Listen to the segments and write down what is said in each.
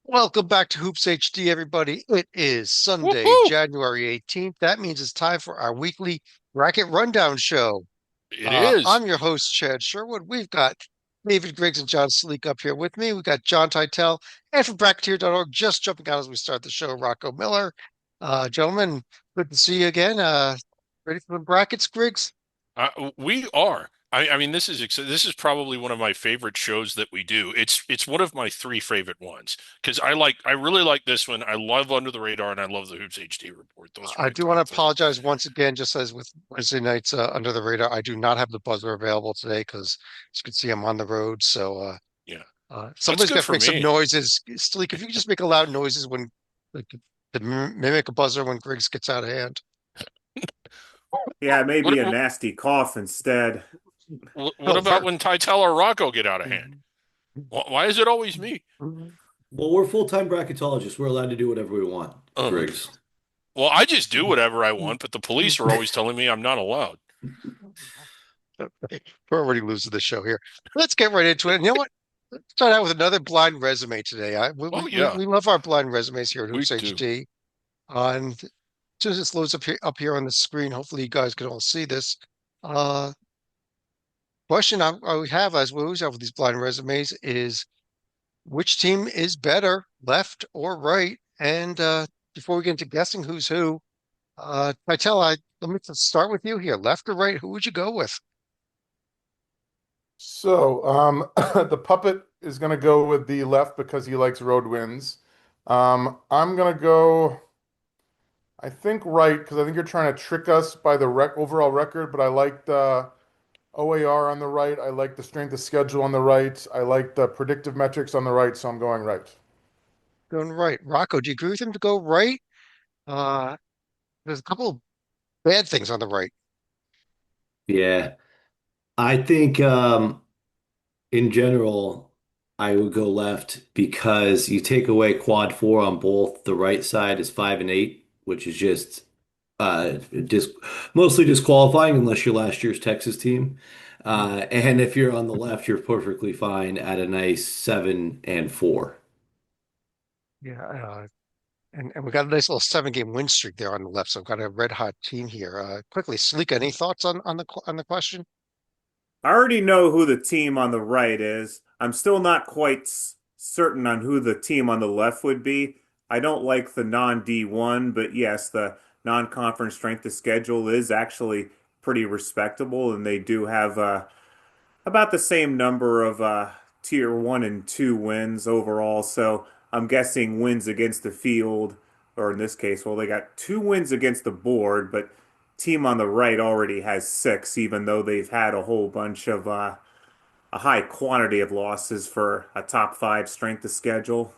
Welcome back to Hoops HD, everybody. It is Sunday, Woohoo! January 18th. That means it's time for our weekly bracket rundown show. It is. I'm your host, Chad Sherwood. We've got David Griggs and John Sleek up here with me. We've got John Titel and from Bracketeer.org just jumping out as we start the show, Rocco Miller. Gentlemen, good to see you again. Ready for the brackets, Griggs? We are. I mean, this is probably one of my favorite shows that we do. It's one of my three favorite ones because I really like this one. I love Under the Radar and I love the Hoops HD report. Those are I my do want to top three. apologize once again, just as with Wednesday nights under the radar. I do not have the buzzer available today because, as you can see, I'm on the road. Yeah, that's Somebody's good got to for make some me. noises. Sleek, if you could just make loud noises when, like, to mimic a buzzer when Griggs gets out of hand. Yeah, What maybe a nasty cough instead. what Oh, about when Tytel or Rocco get out of hand? perfect. Why is it always me? Well, we're full-time bracketologists. We're allowed to do whatever we want, Uh, Griggs. well, I just do whatever I want, but the police are always telling me I'm not allowed. We're already losing the show here. Let's get right into it. And you know what? Let's start out with another blind resume today. Oh yeah, We love our blind resumes here at we Hoops do. HD. And as soon as this loads up here on the screen, hopefully you guys can all see this. Uh, question I would have, as we always have with these blind resumes, is which team is better, left or right? And before we get into guessing who's who, let me just start with you here. Left or right? Who would you go with? The puppet is going to go with the left because he likes road wins. I'm going to go, I think, right because I think you're trying to trick us by the overall record, but I like the OAR on the right. I like the strength of schedule on the right. I like the predictive metrics on the right, so I'm going right. Going right. Rocco, do you agree with him to go right? Uh, there's a couple of bad things on the right. Yeah, I think in general, I would go left because you take away quad four on both. The right side is 5 and 8, which is just dis mostly disqualifying unless you're last year's Texas team. And if you're on the left, you're perfectly fine at a nice 7 and 4. Yeah, and we got a nice little 7 game win streak there on the left. So I've got a red hot team here. Quickly, Sleek, any thoughts on the question? I already know who the team on the right is. I'm still not quite certain on who the team on the left would be. I don't like the non-D1, but yes, the non-conference strength of schedule is actually pretty respectable, and they do have about the same number of tier one and two wins overall. So I'm guessing wins against the field, or in this case, well, they got two wins against the board, but team on the right already has six, even though they've had a whole bunch of a high quantity of losses for a top five strength of schedule.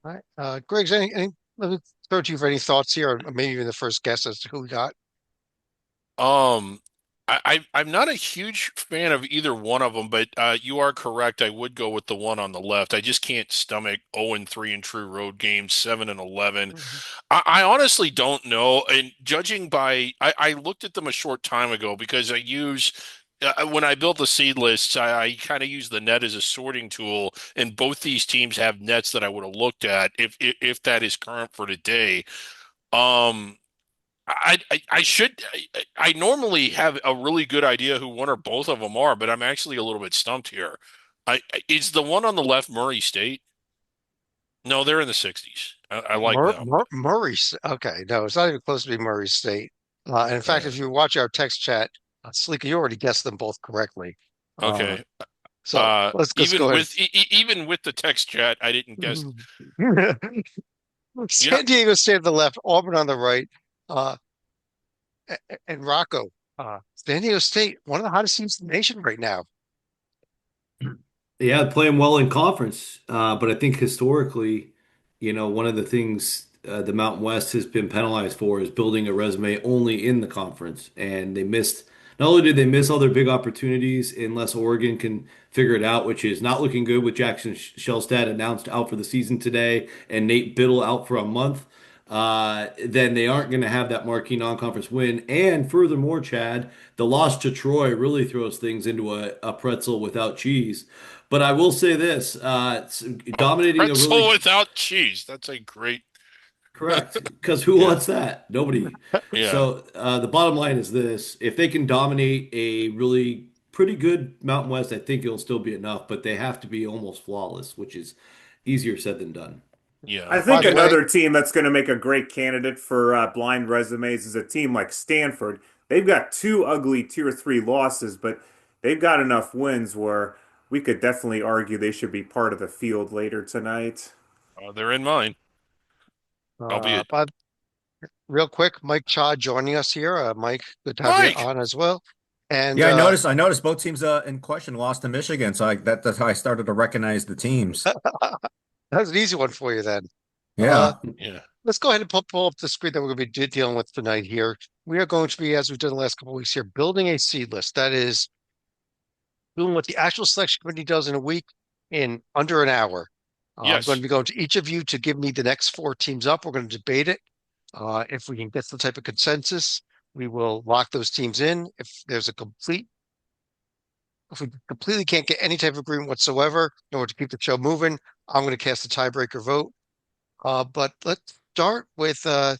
All right. Griggs, let me throw to you for any thoughts here, or maybe even the first guess as to who we got. Um, I'm not a huge fan of either one of them, but you are correct. I would go with the one on the left. I just can't stomach 0-3 in true road games, 7-11. Mhm. I honestly don't know. And judging by, I looked at them a short time ago because I use when I built the seed lists, I kind of use the net as a sorting tool, and both these teams have nets that I would have looked at if that is current for today. Um, I should I normally have a really good idea who one or both of them are, but I'm actually a little bit stumped here. Is the one on the left Murray State? No, they're in the 60s. I like them. Murray. Okay, no, it's not even close to be Murray State. And in fact, Uh, if you watch our text chat, Sleek, you already guessed them both correctly. Uh, okay. so let's go Even ahead. with even with the text chat, I didn't guess. Yeah, San Diego State on the left, Auburn on the right, uh, and Rocco. San Diego State, one of the hottest teams in the nation right now. Yeah, playing well in conference. But I think historically, one of the things the Mountain West has been penalized for is building a resume only in the conference. And not only did they miss all their big opportunities unless Oregon can figure it out, which is not looking good with Jackson Shellstat announced out for the season today and Nate Biddle out for a month. then they aren't going to have that marquee non-conference win. And furthermore, Chad, the loss to Troy really throws things into a pretzel without cheese. But I will say this, dominating a Pretzel really without cheese. That's a great. correct, because who Yeah. wants that? Nobody. Yeah. So the bottom line is this: if they can dominate a really pretty good Mountain West, I think it'll still be enough. But they have to be almost flawless, which is easier said than done. Yeah. I By think the way, another team that's going to make a great candidate for blind resumes is a team like Stanford. They've got two ugly tier three losses, but they've got enough wins where we could definitely argue they should be part of the field later tonight. They're in mine. Albeit but real quick, Mike Cha joining us here. Mike, good to have you Mike. on as well. And Yeah, I noticed both teams in question lost to Michigan, so that's how I started to recognize the teams. that's an easy one for you then. Uh, Yeah. Yeah. let's go ahead and pull up the screen that we're going to be dealing with tonight here. We are going to be, as we've done the last couple of weeks here, building a seed list. That is doing what the actual selection committee does in a week in under an hour. I'm going to Yes. be going to each of you to give me the next four teams up. We're going to debate it. If we can get some type of consensus, we will lock those teams in. If we completely can't get any type of agreement whatsoever in order to keep the show moving, I'm going to cast a tiebreaker vote. But let's start with oh,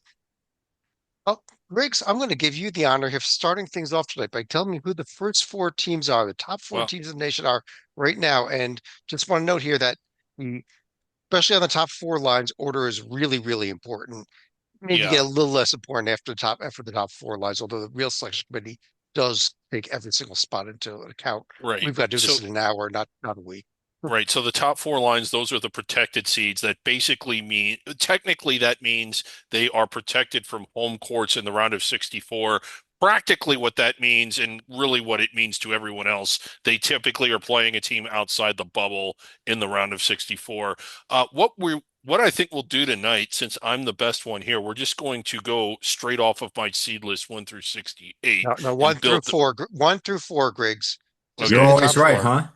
Riggs, I'm going to give you the honor of starting things off tonight by telling me who the first four teams are, the top four Well, teams in the nation are right now. And just want to note here that the, especially on the top four lines, order is really, really important. Maybe get yeah. a little less important after the top four lines, although the real selection committee does take every single spot into account. Right. We've got to do this So in an hour, not a week. right. So the top four lines, those are the protected seeds that basically mean, technically, that means they are protected from home courts in the round of 64. Practically, what that means, and really what it means to everyone else, they typically are playing a team outside the bubble in the round of 64. What I think we'll do tonight, since I'm the best one here, we're just going to go straight off of my seed list 1 through 68 No, and build the. one through four, Griggs. Just You're give Okay. me the top always right, four. huh?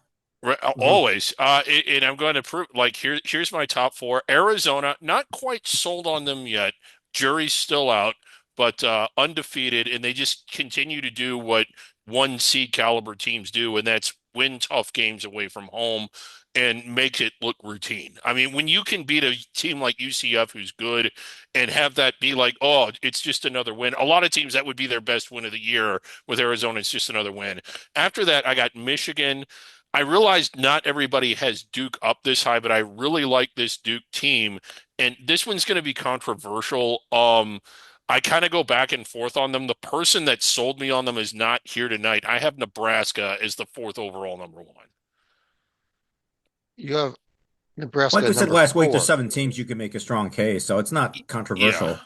Right, Mhm. always. And I'm going to prove like here's my top four. Arizona, not quite sold on them yet. Jury's still out, but undefeated, and they just continue to do what one seed caliber teams do, and that's win tough games away from home and make it look routine. I mean, when you can beat a team like UCF who's good and have that be like, oh, it's just another win. A lot of teams that would be their best win of the year. With Arizona, it's just another win. After that, I got Michigan. I realized not everybody has Duke up this high, but I really like this Duke team. And this one's going to be controversial. I kind of go back and forth on them. The person that sold me on them is not here tonight. I have Nebraska as the fourth overall number one. You have Like Nebraska we at said number last week, there's four. 7 teams you can make a strong case, so it's not Yeah. controversial.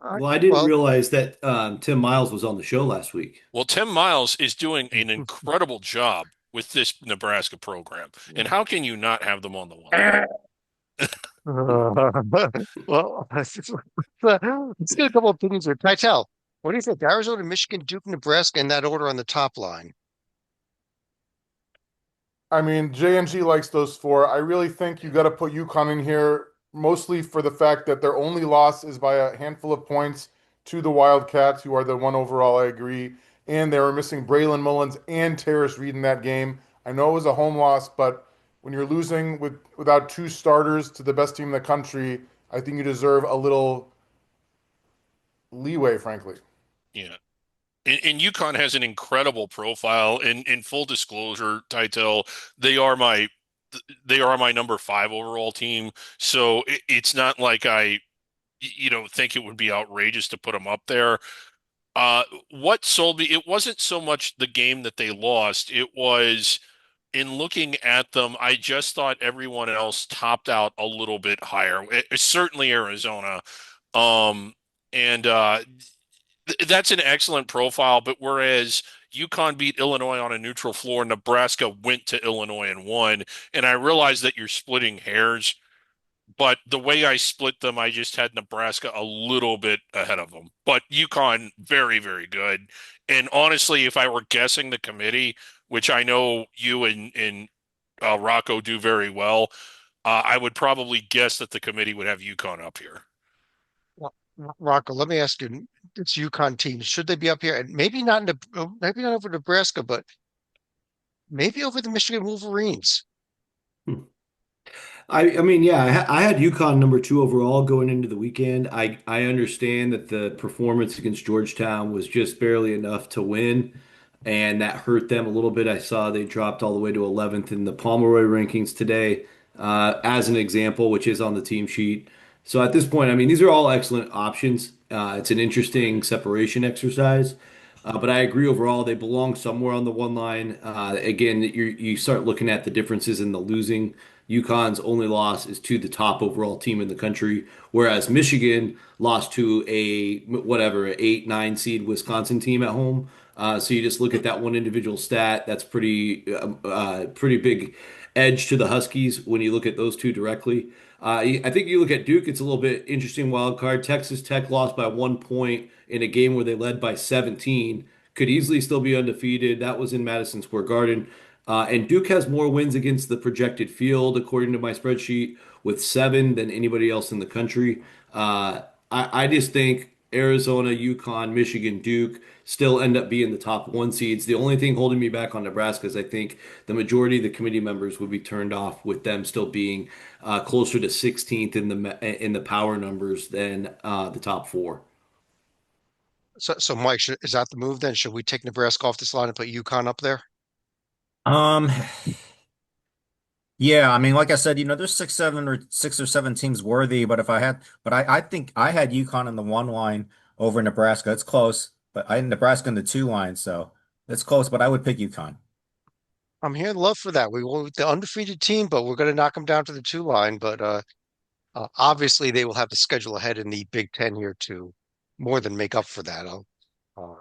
All right. Well, I didn't Well, realize that Tim Miles was on the show last week. Well, Tim Miles is doing an incredible job with this Nebraska program. And how can you not have them on the one? well, let's get a couple of opinions here. Titel, what do you think? Arizona, Michigan, Duke, Nebraska in that order on the top line. I mean, JNG likes those four. I really think you got to put UConn in here, mostly for the fact that their only loss is by a handful of points to the Wildcats, who are the one overall, I agree. And they were missing Braylon Mullins and Terrace Reed in that game. I know it was a home loss, but when you're losing without two starters to the best team in the country, I think you deserve a little leeway, frankly. Yeah. And UConn has an incredible profile. In full disclosure, Titel, they are my they are my number five overall team. So it's not like think it would be outrageous to put them up there. What sold me, it wasn't so much the game that they lost. It was in looking at them, I just thought everyone else topped out a little bit higher. Certainly Arizona. And that's an excellent profile, but whereas UConn beat Illinois on a neutral floor, Nebraska went to Illinois and won. And I realize that you're splitting hairs, but the way I split them, I just had Nebraska a little bit ahead of them. But UConn, very, very good. And honestly, if I were guessing the committee, which I know you and Rocco do very well, I would probably guess that the committee would have UConn up here. Rocco, let me ask you, it's UConn teams. Should they be up here? And maybe not over Nebraska, but maybe over the Michigan Wolverines. I mean, yeah, I had UConn number 2 overall going into the weekend. I understand that the performance against Georgetown was just barely enough to win, and that hurt them a little bit. I saw they dropped all the way to 11th in the Pomeroy rankings today, as an example, which is on the team sheet. So at this point, I mean, these are all excellent options. It's an interesting separation exercise. But I agree overall, they belong somewhere on the one line. Again, you start looking at the differences in the losing. UConn's only loss is to the top overall team in the country, whereas Michigan lost to a whatever 8, 9 seed Wisconsin team at home. So you just look at that one individual stat. That's pretty big edge to the Huskies when you look at those two directly. I think you look at Duke, it's a little bit interesting wild card. Texas Tech lost by 1 point in a game where they led by 17. Could easily still be undefeated. That was in Madison Square Garden. And Duke has more wins against the projected field, according to my spreadsheet, with 7 than anybody else in the country. I just think Arizona, UConn, Michigan, Duke still end up being the top 1 seeds. The only thing holding me back on Nebraska is I think the majority of the committee members would be turned off with them still being closer to 16th in the power numbers than the top 4. So Mike, is that the move then? Should we take Nebraska off this line and put UConn up there? Um, yeah, I mean, like I said, there's 6 or 7 teams worthy, but I think I had UConn in the 1 line over Nebraska. It's close, but I had Nebraska in the 2 line, so it's close, but I would pick UConn. I'm hearing love for that. We want the undefeated team, but we're going to knock them down to the 2 line. But obviously, they will have the schedule ahead in the Big Ten here to more than make up for that. Uh,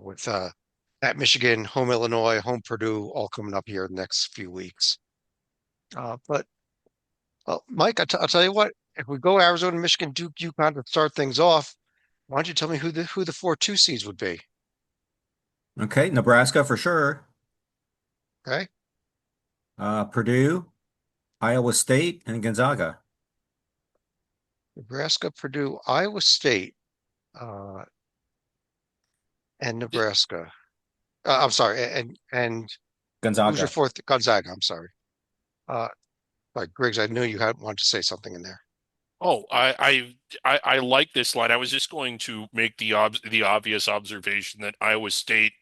with at Michigan, home Illinois, home Purdue, all coming up here in the next few weeks. But Mike, I'll tell you what. If we go Arizona, Michigan, Duke, UConn to start things off, why don't you tell me who the 4-2 seeds would be? Okay, Nebraska for sure. Okay, Purdue, Iowa State, and Gonzaga. Nebraska, Purdue, Iowa State, uh, and Nebraska. I'm sorry, and who's your Gonzaga. fourth? Gonzaga. I'm sorry. Uh, like Griggs, I knew you had wanted to say something in there. Oh, I like this line. I was just going to make the obvious observation that Iowa State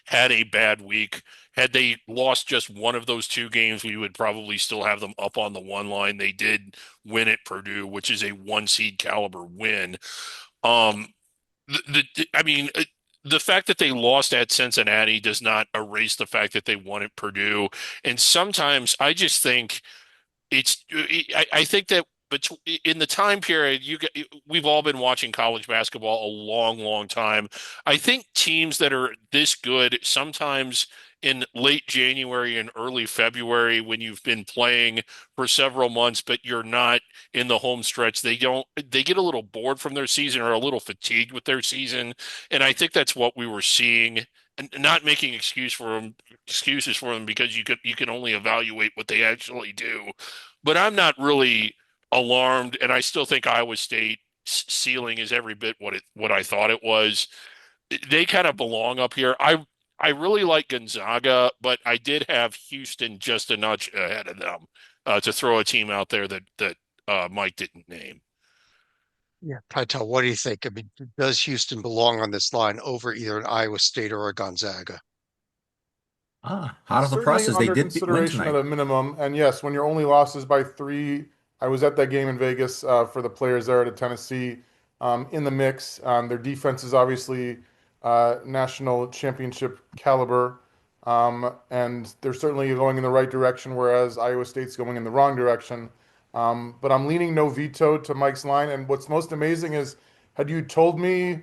had a bad week. Had they lost just one of those 2 games, we would probably still have them up on the 1 line. They did win at Purdue, which is a 1 seed caliber win. Um, I mean, the fact that they lost at Cincinnati does not erase the fact that they won at Purdue. And sometimes I just think I think that in the time period we've all been watching college basketball a long, long time. I think teams that are this good sometimes in late January and early February when you've been playing for several months, but you're not in the home stretch, they get a little bored from their season or a little fatigued with their season. And I think that's what we were seeing. And not making excuses for them because you can only evaluate what they actually do. But I'm not really alarmed, and I still think Iowa State ceiling is every bit what I thought it was. They kind of belong up here. I really like Gonzaga, but I did have Houston just a notch ahead of them to throw a team out there that Mike didn't name. Yeah, Pytel, what do you think? I mean, does Houston belong on this line over either an Iowa State or a Gonzaga? Hot off the Certainly presses, they under did win consideration at tonight. a minimum. And yes, when your only loss is by 3, I was at that game in Vegas for the players there at Tennessee in the mix. Their defense is obviously national championship caliber, and they're certainly going in the right direction, whereas Iowa State's going in the wrong direction. But I'm leaning no veto to Mike's line. And what's most amazing is, had you told me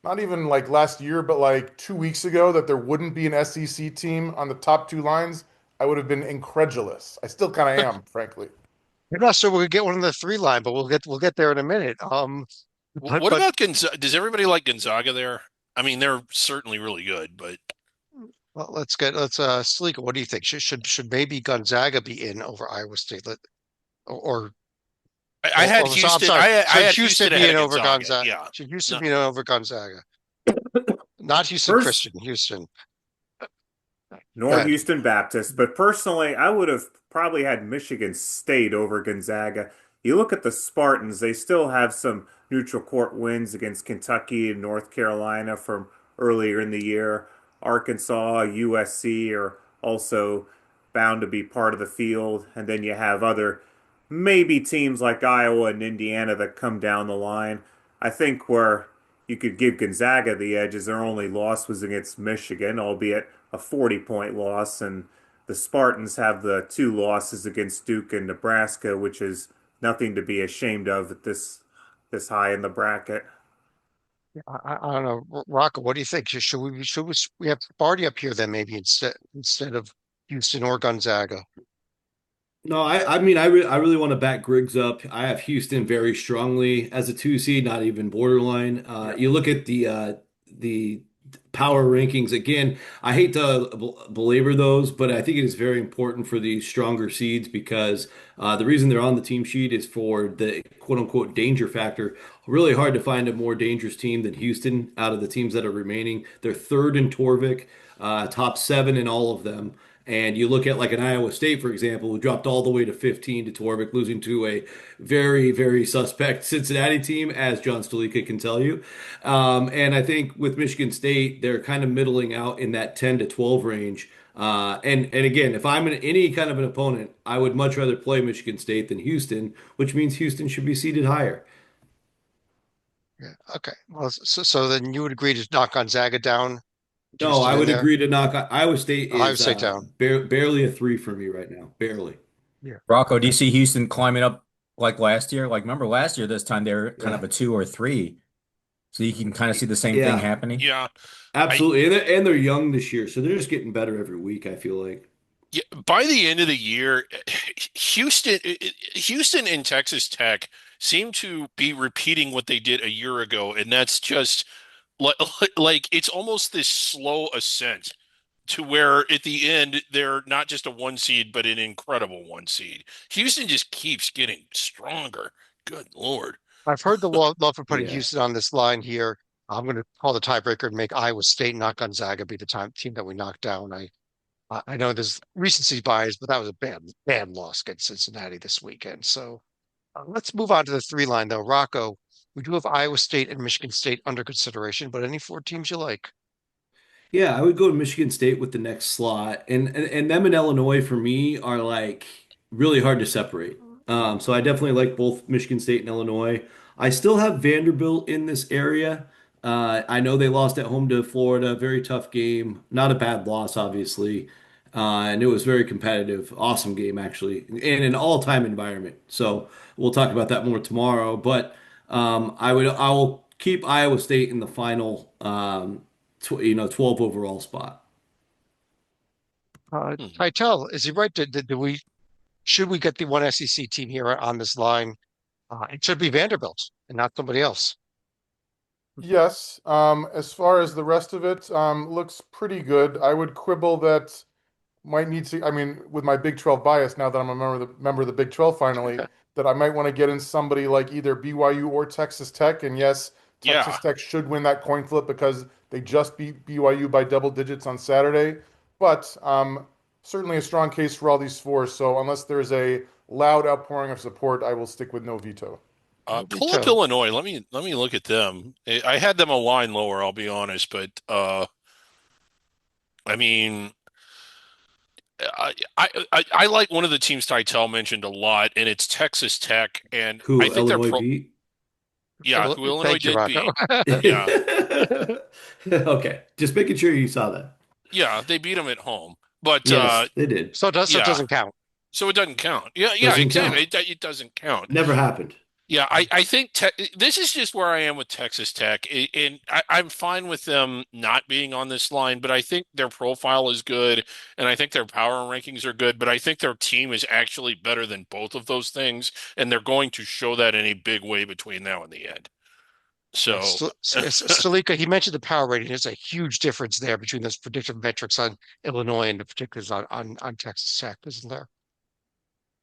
not even like last year, but like 2 weeks ago that there wouldn't be an SEC team on the top 2 lines, I would have been incredulous. I still kind of am, frankly. I'm not sure we'll get one on the 3 line, but we'll get there in a minute. But What about Gonzaga? Does everybody like Gonzaga there? I mean, they're certainly really good, but well, let's Salika, what do you think? Should maybe Gonzaga be in over Iowa State? or I had so I'm Houston. sorry. I Should had Houston Houston be ahead in of over Gonzaga. Gonzaga? Yeah. Should Houston No, be in over Gonzaga? Not Houston First, Christian, Houston. Go nor ahead. Houston Baptist, but personally, I would have probably had Michigan State over Gonzaga. You look at the Spartans, they still have some neutral court wins against Kentucky and North Carolina from earlier in the year. Arkansas, USC are also bound to be part of the field. And then you have other maybe teams like Iowa and Indiana that come down the line. I think where you could give Gonzaga the edge is their only loss was against Michigan, albeit a 40-point loss, and the Spartans have the two losses against Duke and Nebraska, which is nothing to be ashamed of at this high in the bracket. I don't know, Rocco. What do you think? We have Sparty up here then maybe instead of Houston or Gonzaga? No, I really want to back Griggs up. I have Houston very strongly as a 2 seed, not even borderline. Yeah. You look at the power rankings again. I hate to belabor those, but I think it is very important for the stronger seeds because the reason they're on the team sheet is for the quote unquote danger factor. Really hard to find a more dangerous team than Houston out of the teams that are remaining. They're third in Torvik, top seven in all of them. And you look at like an Iowa State, for example, who dropped all the way to 15 to Torvik, losing to a very, very suspect Cincinnati team, as John Stolika can tell you. And I think with Michigan State, they're kind of middling out in that 10 to 12 range. And again, if I'm any kind of an opponent, I would much rather play Michigan State than Houston, which means Houston should be seated higher. Yeah. Okay. Well, so then you would agree to knock Gonzaga down, No, Houston I in would there, agree to knock Iowa State Ohio is State down. barely a 3 for me right now, barely. Yeah. Rocco, do you Okay. see Houston climbing up like last year? Like, remember last year, this time they were kind Yeah, of a 2 or 3. So you can kind of see the same thing yeah, happening. yeah. I absolutely. And they're young this year, so they're just getting better every week, I feel like. Yeah, by the end of the year, Houston and Texas Tech seem to be repeating what they did a year ago, and that's just like like it's almost this slow ascent to where at the end they're not just a 1 seed, but an incredible 1 seed. Houston just keeps getting stronger. Good Lord. I've heard the love for putting Yeah. Houston on this line here. I'm going to call the tiebreaker and make Iowa State, not Gonzaga, be the team that we knock down. I know there's recency bias, but that was a bad loss against Cincinnati this weekend. So let's move on to the three line though. Rocco, we do have Iowa State and Michigan State under consideration, but any four teams you like? Yeah, I would go to Michigan State with the next slot. And them and Illinois for me are like really hard to separate. So I definitely like both Michigan State and Illinois. I still have Vanderbilt in this area. I know they lost at home to Florida, very tough game. Not a bad loss, obviously. And it was very competitive. Awesome game, actually, in an all-time environment. So we'll talk about that more tomorrow. But I will keep Iowa State in the final. 12 overall spot. Hmm. Titel, is he right? Should we get the one SEC team here on this line? It should be Vanderbilt and not somebody else. Yes. As far as the rest of it, looks pretty good. I would quibble that might need to, I mean, with my Big 12 bias, now that I'm a member of the Big 12 finally, that I might want to get in somebody like either BYU or Texas Tech. And yes, Texas Yeah. Tech should win that coin flip because they just beat BYU by double digits on Saturday. But certainly a strong case for all these four. So unless there's a loud outpouring of support, I will stick with no veto. Pull up Illinois. Let me look at them. I had them a line lower, I'll be honest, but I mean, I like one of the teams Titel mentioned a lot, and it's Texas Tech, and I Who think they're Illinois beat? who Illinois Thank you, did Rocco. beat. Yeah, Okay, just making sure you saw that. yeah, they beat them at home, but Yes, they did. So it yeah, doesn't count. so it doesn't count. Yeah, Doesn't exactly. count. It doesn't count. Never happened. Yeah, I think this is just where I am with Texas Tech, and I'm fine with them not being on this line, but I think their profile is good, and I think their power rankings are good, but I think their team is actually better than both of those things, and they're going to show that in a big way between now and the end. So, Stalika, he mentioned the power rating. There's a huge difference there between those predictive metrics on Illinois and the particulars on Texas Tech, isn't there?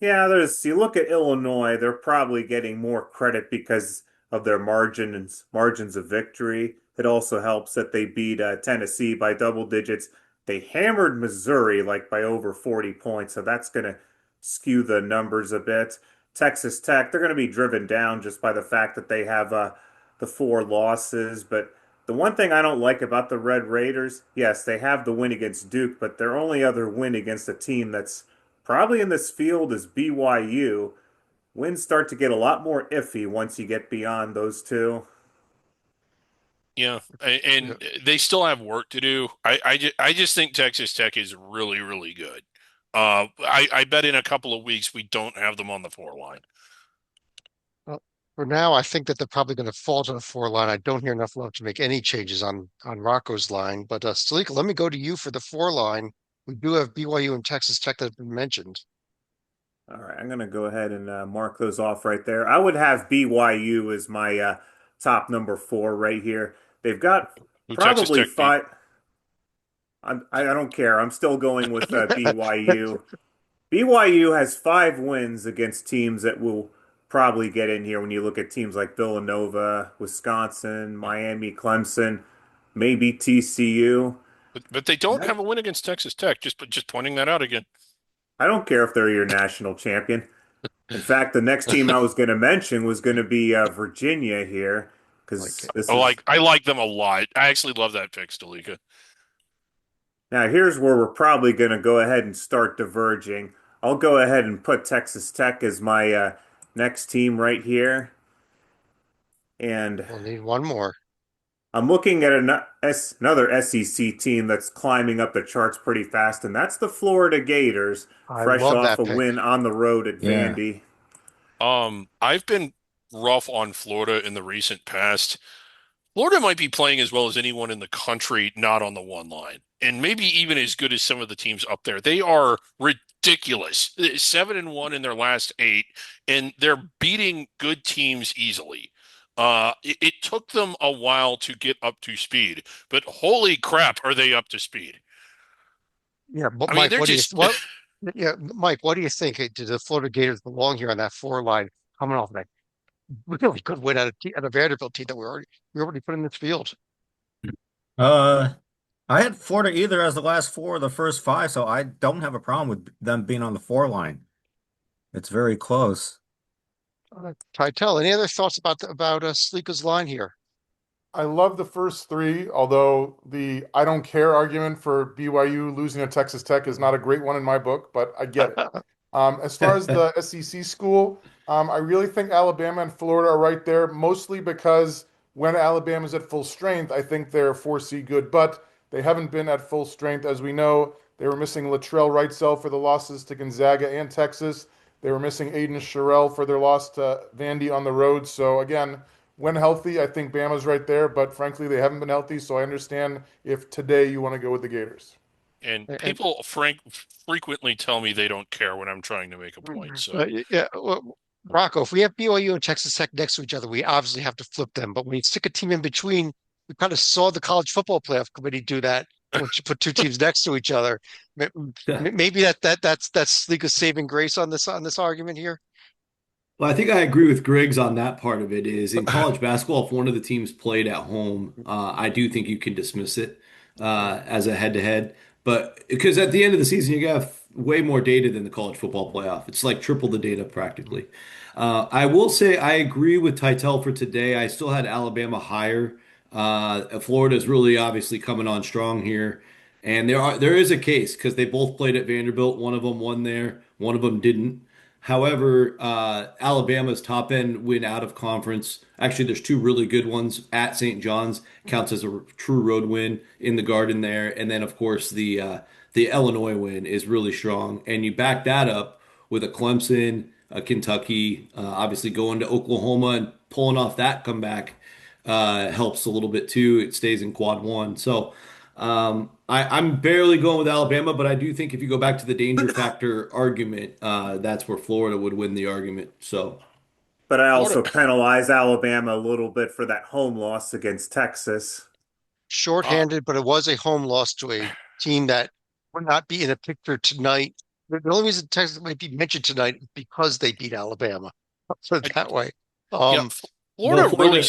Yeah, you look at Illinois, they're probably getting more credit because of their margins of victory. It also helps that they beat Tennessee by double digits. They hammered Missouri like by over 40 points, so that's going to skew the numbers a bit. Texas Tech, they're going to be driven down just by the fact that they have the four losses. But the one thing I don't like about the Red Raiders, yes, they have the win against Duke, but their only other win against a team that's probably in this field is BYU. Wins start to get a lot more iffy once you get beyond those two. Yeah, Yeah. and they still have work to do. I just think Texas Tech is really, really good. I bet in a couple of weeks we don't have them on the four line. Well, for now, I think that they're probably going to fall to the four line. I don't hear enough love to make any changes on Rocco's line. But Salika, let me go to you for the four line. We do have BYU and Texas Tech that have been mentioned. All right, I'm going to go ahead and mark those off right there. I would have BYU as my top number four right here. They've got Who Texas probably Tech beat? five. I don't care. I'm still going with BYU. BYU has five wins against teams that will probably get in here when you look at teams like Villanova, Wisconsin, Miami, Clemson, maybe TCU. But they don't have a win against Texas Tech. Just pointing that out again. I don't care if they're your national champion. In fact, the next team I was going to mention was going to be Virginia here Like, because this is I like them a lot. I actually love that pick, Stalika. now here's where we're probably going to go ahead and start diverging. I'll go ahead and put Texas Tech as my next team right here. And we'll need one more. I'm looking at another SEC team that's climbing up the charts pretty fast, and that's the Florida Gators, I fresh love off that a pick. win on the road at Yeah. Vandy. I've been rough on Florida in the recent past. Florida might be playing as well as anyone in the country, not on the one line, and maybe even as good as some of the teams up there. They are ridiculous. 7-1 in their last eight, and they're beating good teams easily. It took them a while to get up to speed, but holy crap, are they up to speed? Yeah, but I mean, Mike, they're what do you just what? Yeah, Mike, what do you think? Do the Florida Gators belong here on that four line, coming off that really good win at a Vanderbilt team that we already put in this field? Uh, I had Florida either as the last four or the first five, so I don't have a problem with them being on the four line. It's very close. Tytel, any other thoughts about Sleeka's line here? I love the first three, although the I don't care argument for BYU losing to Texas Tech is not a great one in my book, but I get it. As far as the SEC school, I really think Alabama and Florida are right there, mostly because when Alabama's at full strength, I think they're 4C good, but they haven't been at full strength. As we know, they were missing Latrell Wrightsell for the losses to Gonzaga and Texas. They were missing Aiden Sherrill for their loss to Vandy on the road. So again, when healthy, I think Bama's right there, but frankly, they haven't been healthy, so I understand if today you want to go with the Gators. and And people frequently tell me they don't care when I'm trying to make a point. So yeah, well, Rocco, if we have BYU and Texas Tech next to each other, we obviously have to flip them. But when you stick a team in between, we kind of saw the college football playoff committee do that. Once you put two teams next to each other, maybe that's Sleeka's saving grace on this argument here. Well, I think I agree with Griggs on that part of it is in college basketball, if one of the teams played at home, I do think you can dismiss it as a head-to-head. But because at the end of the season, you have way more data than the college football playoff. It's like triple the data practically. I will say I agree with Titel for today. I still had Alabama higher. Florida is really obviously coming on strong here. And there is a case because they both played at Vanderbilt. One of them won there, one of them didn't. However, Alabama's top end win out of conference. Actually, there's two really good ones at St. John's counts as a true road win in the Garden there, and then of course the Illinois win is really strong. And you back that up with a Clemson, a Kentucky, obviously going to Oklahoma and pulling off that comeback helps a little bit too. It stays in quad one, so. I'm barely going with Alabama, but I do think if you go back to the danger factor argument, that's where Florida would win the argument. So, But I Florida, also penalize Alabama a little bit for that home loss against Texas. uh, Shorthanded, but it was a home loss to a team that would not be in a picture tonight the only reason Texas might be mentioned tonight is because they beat Alabama. Put I, it that way. yeah, Um, Well, Florida really.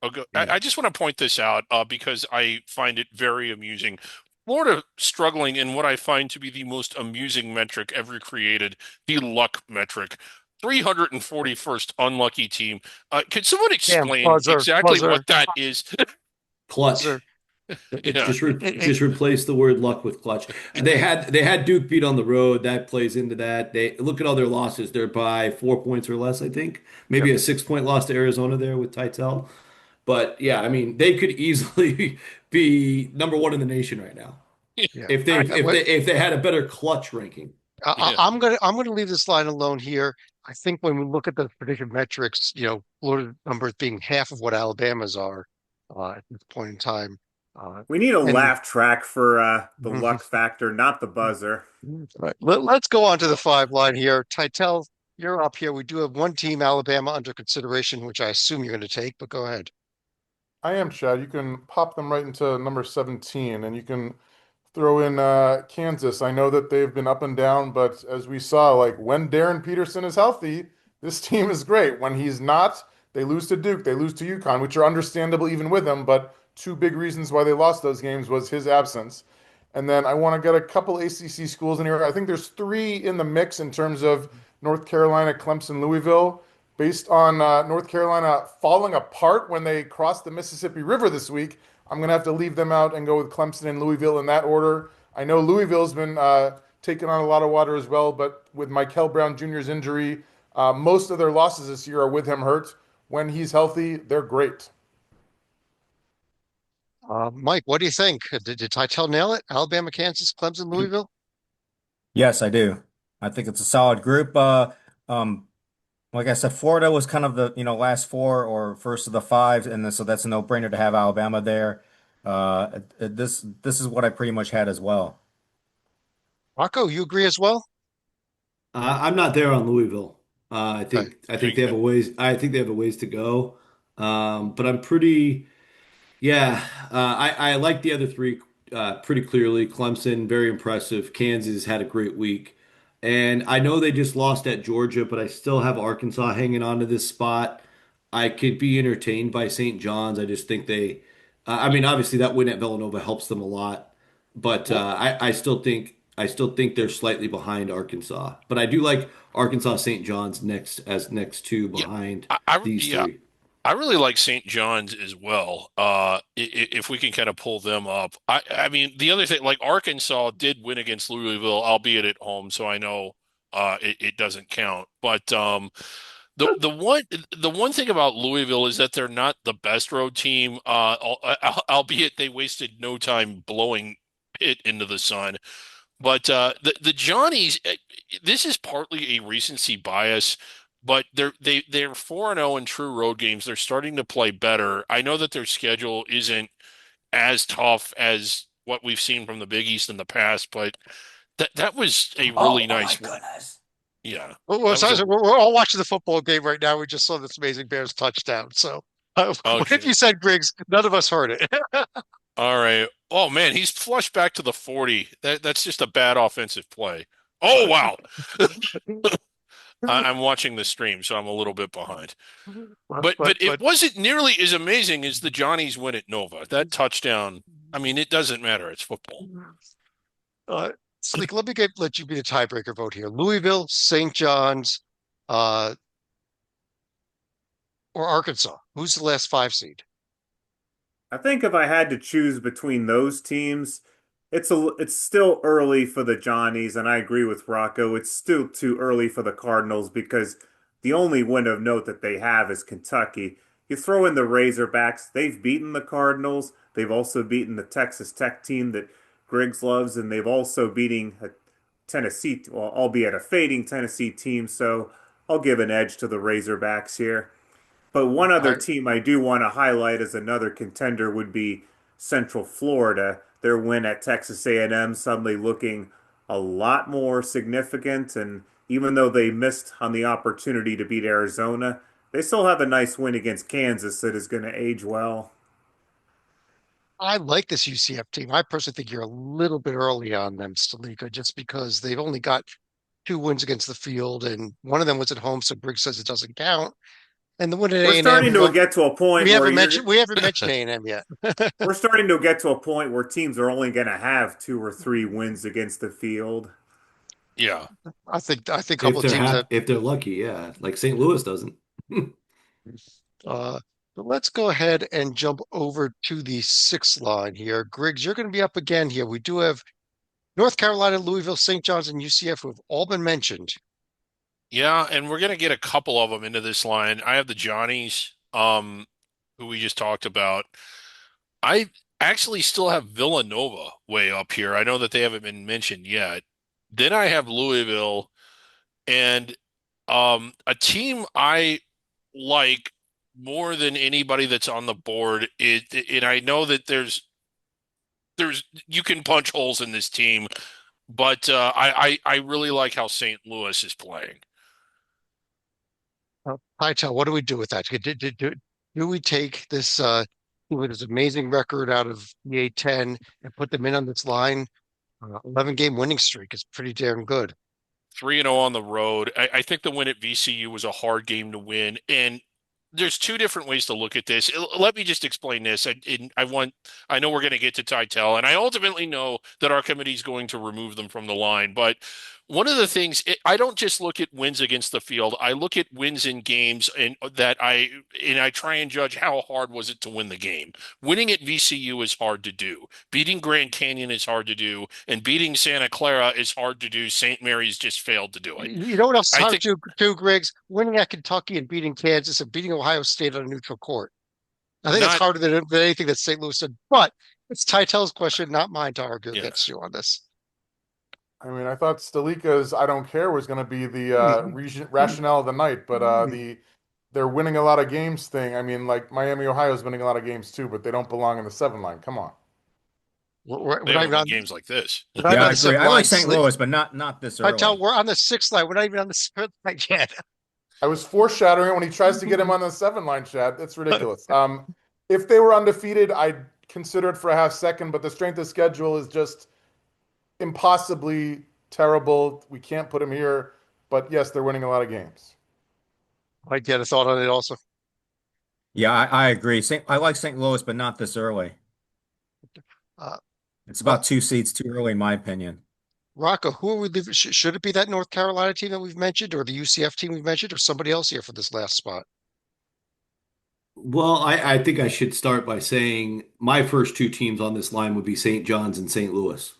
Florida, yeah. I just want to point this out because I find it very amusing. Florida struggling in what I find to be the most amusing metric ever created, the luck metric. 341st unlucky team. Could someone damn, explain buzzer, exactly what buzzer, that is? Clutch. buzzer. Yeah. Just replace the word luck with clutch. They had Duke beat on the road. That plays into that. They look at all their losses. They're by 4 points or less, I think. Yeah, Maybe a 6 point loss to Arizona there with Tytel. But yeah, I mean, they could easily be number one in the nation right now yeah. if they if What- they if they had a better clutch ranking. Yeah. I'm gonna leave this line alone here. I think when we look at the prediction metrics, Florida numbers being half of what Alabama's are at this point in time. We need a And laugh track for the luck factor, not the buzzer. right. Let's go on to the five line here. Titel, you're up here. We do have one team, Alabama, under consideration, which I assume you're going to take, but go ahead. I am, Chad. You can pop them right into number 17, and you can throw in Kansas. I know that they've been up and down, but as we saw, like when Darren Peterson is healthy, this team is great. When he's not, they lose to Duke, they lose to UConn, which are understandable even with him, but two big reasons why they lost those games was his absence. And then I want to get a couple ACC schools in here. I think there's three in the mix in terms of North Carolina, Clemson, Louisville. Based on North Carolina falling apart when they crossed the Mississippi River this week, I'm going to have to leave them out and go with Clemson and Louisville in that order. I know Louisville's been taking on a lot of water as well, but with Mikel Brown Jr.'s injury, most of their losses this year are with him hurt. When he's healthy, they're great. Mike, what do you think? Did Titel nail it? Alabama, Kansas, Clemson, Louisville? Yes, I do. I think it's a solid group. Um, like I said, Florida was kind of the, last four or first of the five, and so that's a no-brainer to have Alabama there. This is what I pretty much had as well. Rocco, you agree as well? I'm not there on Louisville. I Okay. think I think they have a ways. I think they have a ways to go. But I'm pretty. Yeah, I like the other three pretty clearly. Clemson, very impressive. Kansas had a great week. And I know they just lost at Georgia, but I still have Arkansas hanging on to this spot. I could be entertained by St. John's. I just think I mean, obviously that win at Villanova helps them a lot, but Well, I still think they're slightly behind Arkansas. But I do like Arkansas St. John's next two yeah. behind these Yeah. three. I really like St. John's as well. If we can kind of pull them up, I mean, the other thing, like Arkansas did win against Louisville, albeit at home, so I know it doesn't count. But the one thing about Louisville is that they're not the best road team. Albeit they wasted no time blowing Pitt into the sun. But the Johnnies, this is partly a recency bias, but they're 4-0 in true road games. They're starting to play better. I know that their schedule isn't as tough as what we've seen from the Big East in the past, but that was a really nice win. Yeah, Well, that was a we're all watching the football game right now. We just saw this amazing Bears touchdown. So, what if okay. you said Griggs? None of us heard it. All right. Oh man, he's flushed back to the 40. That's just a bad offensive play. Oh wow. I'm watching the stream, so I'm a little bit behind. But it But wasn't nearly as amazing as the Johnnies win at Nova. That touchdown, I mean, it doesn't matter. It's football. uh, Sleek, let you be the tiebreaker vote here. Louisville, St. John's, uh, or Arkansas. Who's the last five seed? I think if I had to choose between those teams, it's still early for the Johnnies, and I agree with Rocco. It's still too early for the Cardinals because the only win of note that they have is Kentucky. You throw in the Razorbacks, they've beaten the Cardinals. They've also beaten the Texas Tech team that Griggs loves, and they've also beating a Tennessee, well, albeit a fading Tennessee team. So I'll give an edge to the Razorbacks here. But one other I team I do want to highlight as another contender would be Central Florida. Their win at Texas A&M suddenly looking a lot more significant, and even though they missed on the opportunity to beat Arizona, they still have a nice win against Kansas that is going to age well. I like this UCF team. I personally think you're a little bit early on them, Stalika, just because they've only got two wins against the field, and one of them was at home, so Briggs says it doesn't count. And the win at We're A&M, starting to get to a point where we haven't mentioned A&M yet. we're starting to get to a point where teams are only going to have 2 or 3 wins against the field. Yeah. I think a couple of teams have. If they're lucky, yeah. Like St. Louis doesn't. Uh, but let's go ahead and jump over to the sixth line here. Griggs, you're going to be up again here. We do have North Carolina, Louisville, St. John's, and UCF who have all been mentioned. Yeah, and we're gonna get a couple of them into this line. I have the Johnnies, who we just talked about. I actually still have Villanova way up here. I know that they haven't been mentioned yet. Then I have Louisville and a team I like more than anybody that's on the board. And I know that there's you can punch holes in this team, but I really like how St. Louis is playing. Hightower, what do we do with that? Do we take this with his amazing record out of the A10 and put them in on this line? 11-game winning streak is pretty damn good. 3-0 on the road. I think the win at VCU was a hard game to win, and there's two different ways to look at this. Let me just explain this. I know we're going to get to Titel, and I ultimately know that our committee is going to remove them from the line. But one of the things, I don't just look at wins against the field. I look at wins in games, and I try and judge how hard was it to win the game. Winning at VCU is hard to do. Beating Grand Canyon is hard to do, and beating Santa Clara is hard to do. St. Mary's just failed to do it. You know what else is I hard think to do, Griggs? Winning at Kentucky and beating Kansas and beating Ohio State on a neutral court. I think it's not harder than anything that St. Louis did. But it's Titel's question, not mine to argue yeah. against you on this. I mean, I thought Stalika's "I don't care" was going to be the rationale of the night, but they're winning a lot of games thing. I mean, like Miami, Ohio's winning a lot of games too, but they don't belong in the 7 line. Come on. We're They not haven't even won on, games like this. we're not Yeah, on I the agree. seventh I like line. St. Louis, but not this early. Titel, we're on the sixth line. We're not even on the seventh line yet. I was foreshadowing it when he tries to get him on the 7 line, Chad. That's ridiculous. If they were undefeated, I'd consider it for a half second, but the strength of schedule is just impossibly terrible. We can't put them here, but yes, they're winning a lot of games. I get a thought on it also. Yeah, I agree. I like St. Louis, but not this early. Uh, It's about 2 seats too early, in my opinion. Rocco, who are we leaving? Should it be that North Carolina team that we've mentioned, or the UCF team we've mentioned, or somebody else here for this last spot? Well, I think I should start by saying my first two teams on this line would be St. John's and St. Louis.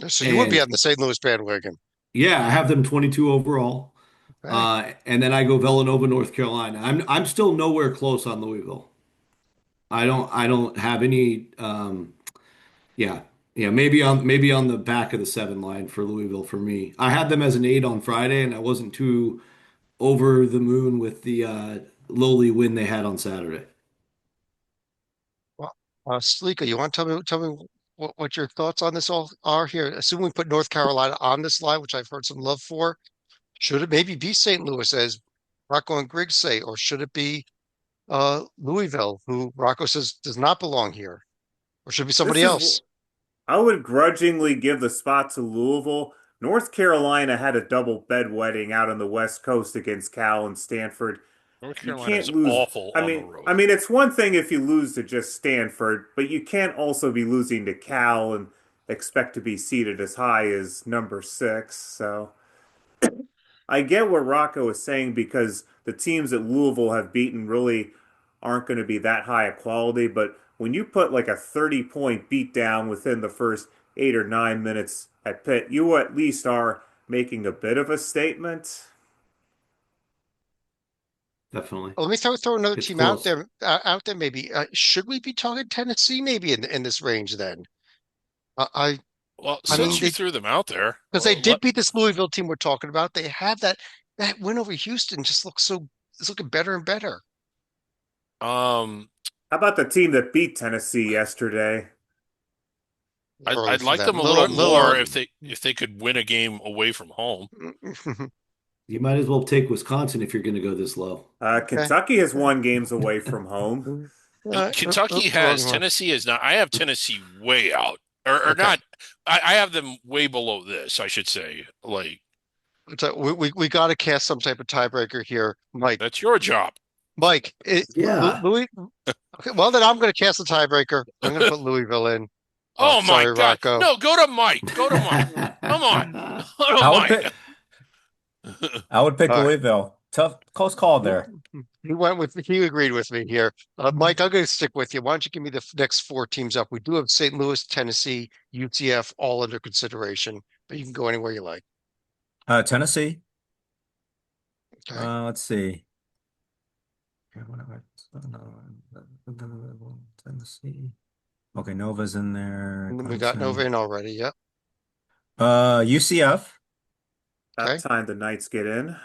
So you would be And on the St. Louis bandwagon. yeah, I have them 22 overall. Okay. And then I go Villanova, North Carolina. I'm still nowhere close on Louisville. I don't have any yeah. Yeah, maybe on the back of the 7 line for Louisville for me. I had them as an 8 on Friday and I wasn't too over the moon with the lowly win they had on Saturday. Well, Salika, you want to tell me what your thoughts on this all are here? Assume we put North Carolina on this line, which I've heard some love for. Should it maybe be St. Louis, as Rocco and Griggs say, or should it be Louisville, who Rocco says does not belong here, or should it be somebody This is, else? I would grudgingly give the spot to Louisville. North Carolina had a double bedwetting out on the West Coast against Cal and Stanford. North You Carolina can't is lose. awful I on the mean, road. I mean, it's one thing if you lose to just Stanford, but you can't also be losing to Cal and expect to be seated as high as number 6. So I get what Rocco is saying because the teams that Louisville have beaten really aren't going to be that high a quality. But when you put like a 30-point beat down within the first 8 or 9 minutes at Pitt, you at least are making a bit of a statement. Definitely. Let me throw another It's team close. out there maybe. Should we be talking Tennessee maybe in this range then? I Well, I mean since you threw them out there, because they did beat this Louisville team we're talking about. They have that win over Houston just looks so it's looking better and better. um, How about the team that beat Tennessee yesterday? Early I'd for like them. them a little more early. if they could win a game away from home. You might as well take Wisconsin if you're going to go this low. Okay. Kentucky has won games away from home. Kentucky has, wrong one. Tennessee is not. I have Tennessee way out, or Okay. not. I have them way below this, I should say. Like, We got to cast some type of tiebreaker here, Mike. That's your job. Mike, Yeah. Louis. Okay, well then I'm going to cast the tiebreaker. I'm going to put Louisville in. Oh my Sorry, God. Rocco. No, go to Mike. Go to Mike. Come on. Go to I would Mike. pick. I would pick All right. Louisville. Tough, close call there. He agreed with me here. Mike, I'm going to stick with you. Why don't you give me the next four teams up? We do have St. Louis, Tennessee, UTF, all under consideration, but you can go anywhere you like. Tennessee. Okay. Let's see. Tennessee. Okay, Nova's in there. And then we got Clemson. Nova in already. Yep. UCF. Okay. That time the Knights get in.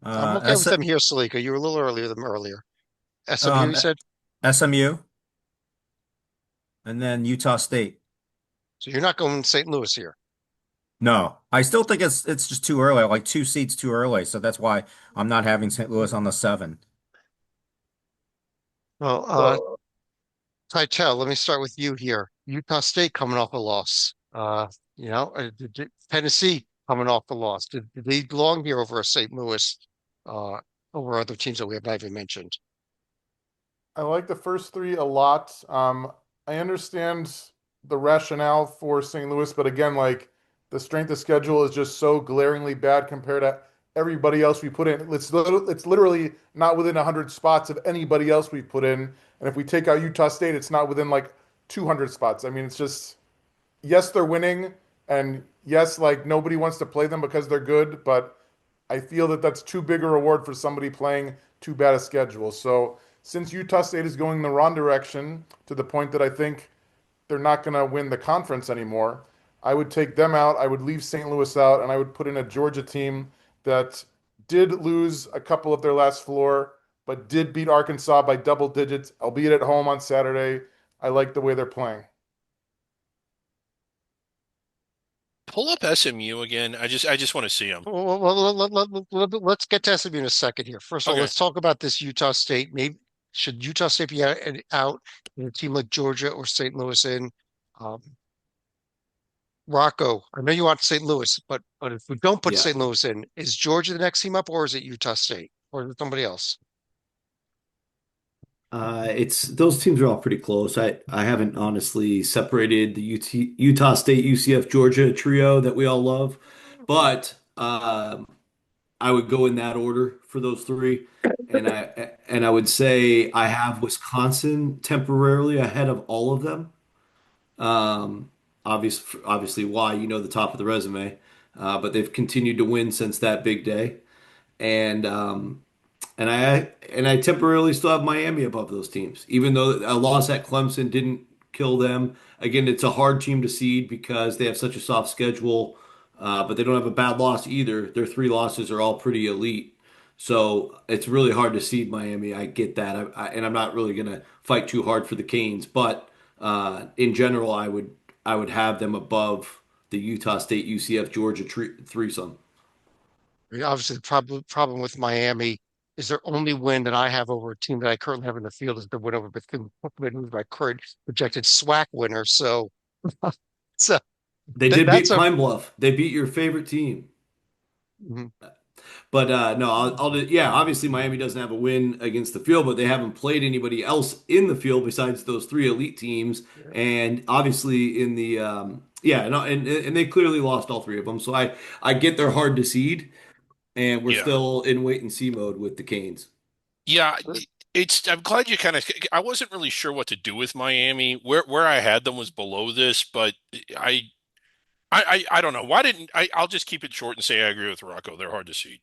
I'm okay with them here, Salika. You were a little earlier than earlier. SMU, you said? SMU, and then Utah State. So you're not going St. Louis here. No, I still think it's just too early, like 2 seats too early. So that's why I'm not having St. Louis on the 7. Well, Tytel, let me start with you here. Utah State coming off a loss. Tennessee coming off a loss. Did they belong here over St. Louis, over other teams that we have not even mentioned? I like the first three a lot. I understand the rationale for St. Louis, but again, like the strength of schedule is just so glaringly bad compared to everybody else we put in. It's literally not within 100 spots of anybody else we put in. And if we take out Utah State, it's not within like 200 spots. I mean, it's just, yes, they're winning, and yes, like nobody wants to play them because they're good, but I feel that that's too big a reward for somebody playing too bad a schedule. So since Utah State is going the wrong direction to the point that I think they're not going to win the conference anymore, I would take them out. I would leave St. Louis out, and I would put in a Georgia team that did lose a couple of their last four, but did beat Arkansas by double digits, albeit at home on Saturday. I like the way they're playing. Pull up SMU again. I just want to see them. Let's get to SMU in a second here. First of all, Okay. let's talk about this Utah State. Maybe should Utah State be out and a team like Georgia or St. Louis in? Um, Rocco, I know you want St. Louis, but if we don't put Yeah. St. Louis in, is Georgia the next team up, or is it Utah State, or is it somebody else? It's those teams are all pretty close. I haven't honestly separated the Utah State, UCF, Georgia trio that we all love, but I would go in that order for those three, and I would say I have Wisconsin temporarily ahead of all of them. Um, obviously, why the top of the resume, but they've continued to win since that big day, and I temporarily still have Miami above those teams, even though a loss at Clemson didn't kill them. Again, it's a hard team to seed because they have such a soft schedule, but they don't have a bad loss either. Their three losses are all pretty elite, so it's really hard to seed Miami. I get that, and I'm not really gonna fight too hard for the Canes, but in general, I would have them above the Utah State, UCF, Georgia threesome. I mean, obviously, the problem with Miami is their only win that I have over a team that I currently have in the field is the win over Bethune-Cookman, who's my current projected SWAC winner. So, so They did beat that's a Pine Bluff. They beat your favorite team. mhm. But no, yeah, obviously Miami doesn't have a win against the field, but they haven't played anybody else in the field besides those three elite teams, and obviously in the yeah, and they clearly lost all three of them. So I get they're hard to seed, and we're Yeah. still in wait and see mode with the Canes. Yeah. I'm glad you I wasn't really sure what to do with Miami. Where I had them was below this, but I don't know. I'll just keep it short and say I agree with Rocco. They're hard to see.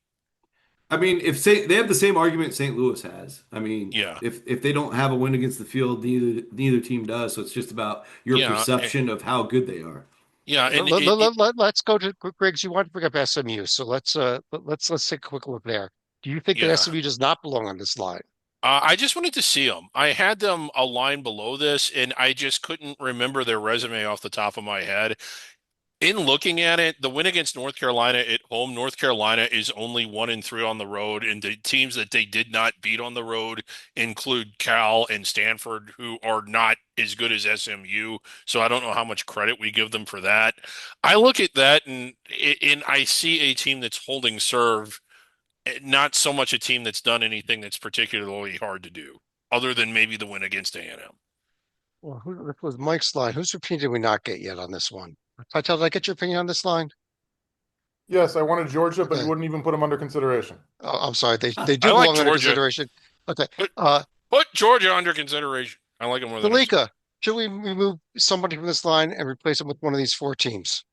I mean, they have the same argument St. Louis has. I mean, Yeah. if they don't have a win against the field, neither team does. So it's just about your Yeah. perception of how good they are. Yeah. And Let's go to Griggs. You want to bring up SMU, so let's take a quick look there. Do you think that yeah. SMU does not belong on this line? I just wanted to see them. I had them a line below this, and I just couldn't remember their resume off the top of my head. In looking at it, the win against North Carolina at home, North Carolina is only 1-3 on the road, and the teams that they did not beat on the road include Cal and Stanford, who are not as good as SMU. So I don't know how much credit we give them for that. I look at that and I see a team that's holding serve, not so much a team that's done anything that's particularly hard to do, other than maybe the win against A&M. Well, this was Mike's line. Whose opinion did we not get yet on this one? Titel, did I get your opinion on this line? Yes, I wanted Georgia, but you Okay. wouldn't even put them under consideration. Oh, I'm sorry. They do I like belong under Georgia. consideration. Okay. Put, put Georgia under consideration. I like them more than Dalika, should we remove somebody from this line and replace them with one of these four teams?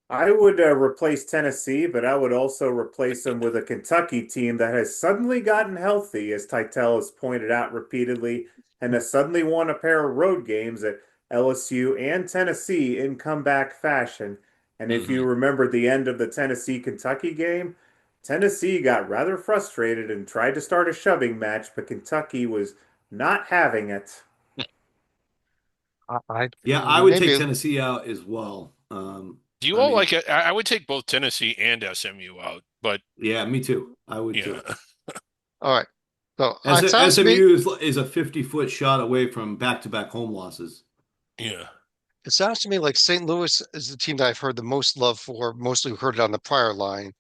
I would replace Tennessee, but I would also replace them with a Kentucky team that has suddenly gotten healthy, as Titel has pointed out repeatedly, and has suddenly won a pair of road games at LSU and Tennessee in comeback fashion. And if you remember the end of the Tennessee-Kentucky game, Tennessee got rather frustrated and tried to start a shoving match, but Kentucky was not having it. Yeah, I would take maybe Tennessee out as well. Do you I all mean, like it? I would take both Tennessee and SMU out, but yeah, me too. I would yeah. too. all right. So As it sounds to me SMU is a 50-foot shot away from back-to-back home losses. Yeah. it sounds to me like St. Louis is the team that I've heard the most love for. Mostly heard it on the prior line.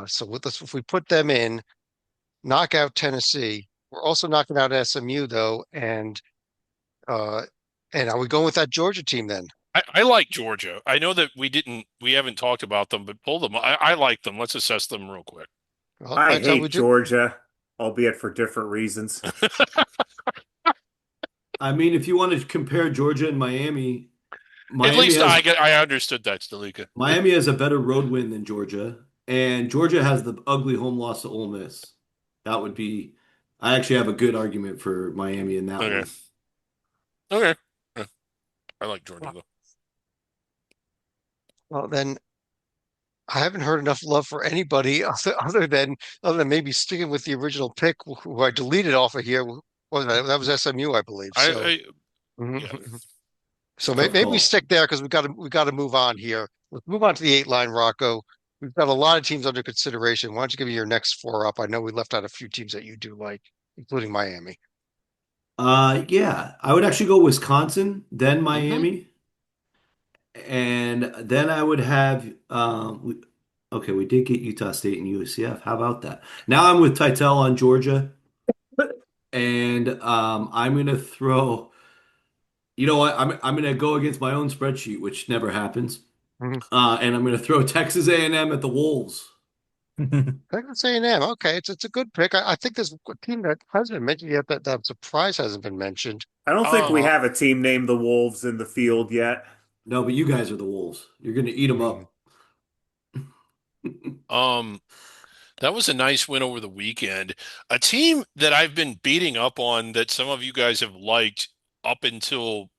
So with this, if we put them in, knock out Tennessee. We're also knocking out SMU though, uh, and are we going with that Georgia team then? I like Georgia. I know that we haven't talked about them, but pull them. I like them. Let's assess them real quick. Well, I that's how we hate do. Georgia, albeit for different reasons. I mean, if you want to compare Georgia and Miami, At Miami least has I understood that, Stalika. Miami has a better road win than Georgia, and Georgia has the ugly home loss to Ole Miss. That would be, I actually have a good argument for Miami in that Okay. one. Okay. Yeah. I like Georgia though. Well, then I haven't heard enough love for anybody other than maybe sticking with the original pick who I deleted off of here. What was that? That was SMU, I believe. So, Yeah. so Tough maybe we call. stick there because we got to move on here. Let's move on to the 8 line, Rocco. We've got a lot of teams under consideration. Why don't you give me your next four up? I know we left out a few teams that you do like, including Miami. Yeah, I would actually go Wisconsin, then Hmm. Miami, and then I would have okay, we did get Utah State and UCF. How about that? Now I'm with Titel on Georgia, and I'm gonna throw. You know what? I'm gonna go against my own spreadsheet, which never happens. Hmm. And I'm gonna throw Texas A&M at the Wolves. Texas A&M. Okay, it's a good pick. I think there's a team that hasn't been mentioned yet that I'm surprised hasn't been mentioned. I don't think we Um, Uh, have a team named the Wolves in the field yet. No, but you guys are the Wolves. You're gonna eat them hmm. up. um, that was a nice win over the weekend. A team that I've been beating up on that some of you guys have liked up until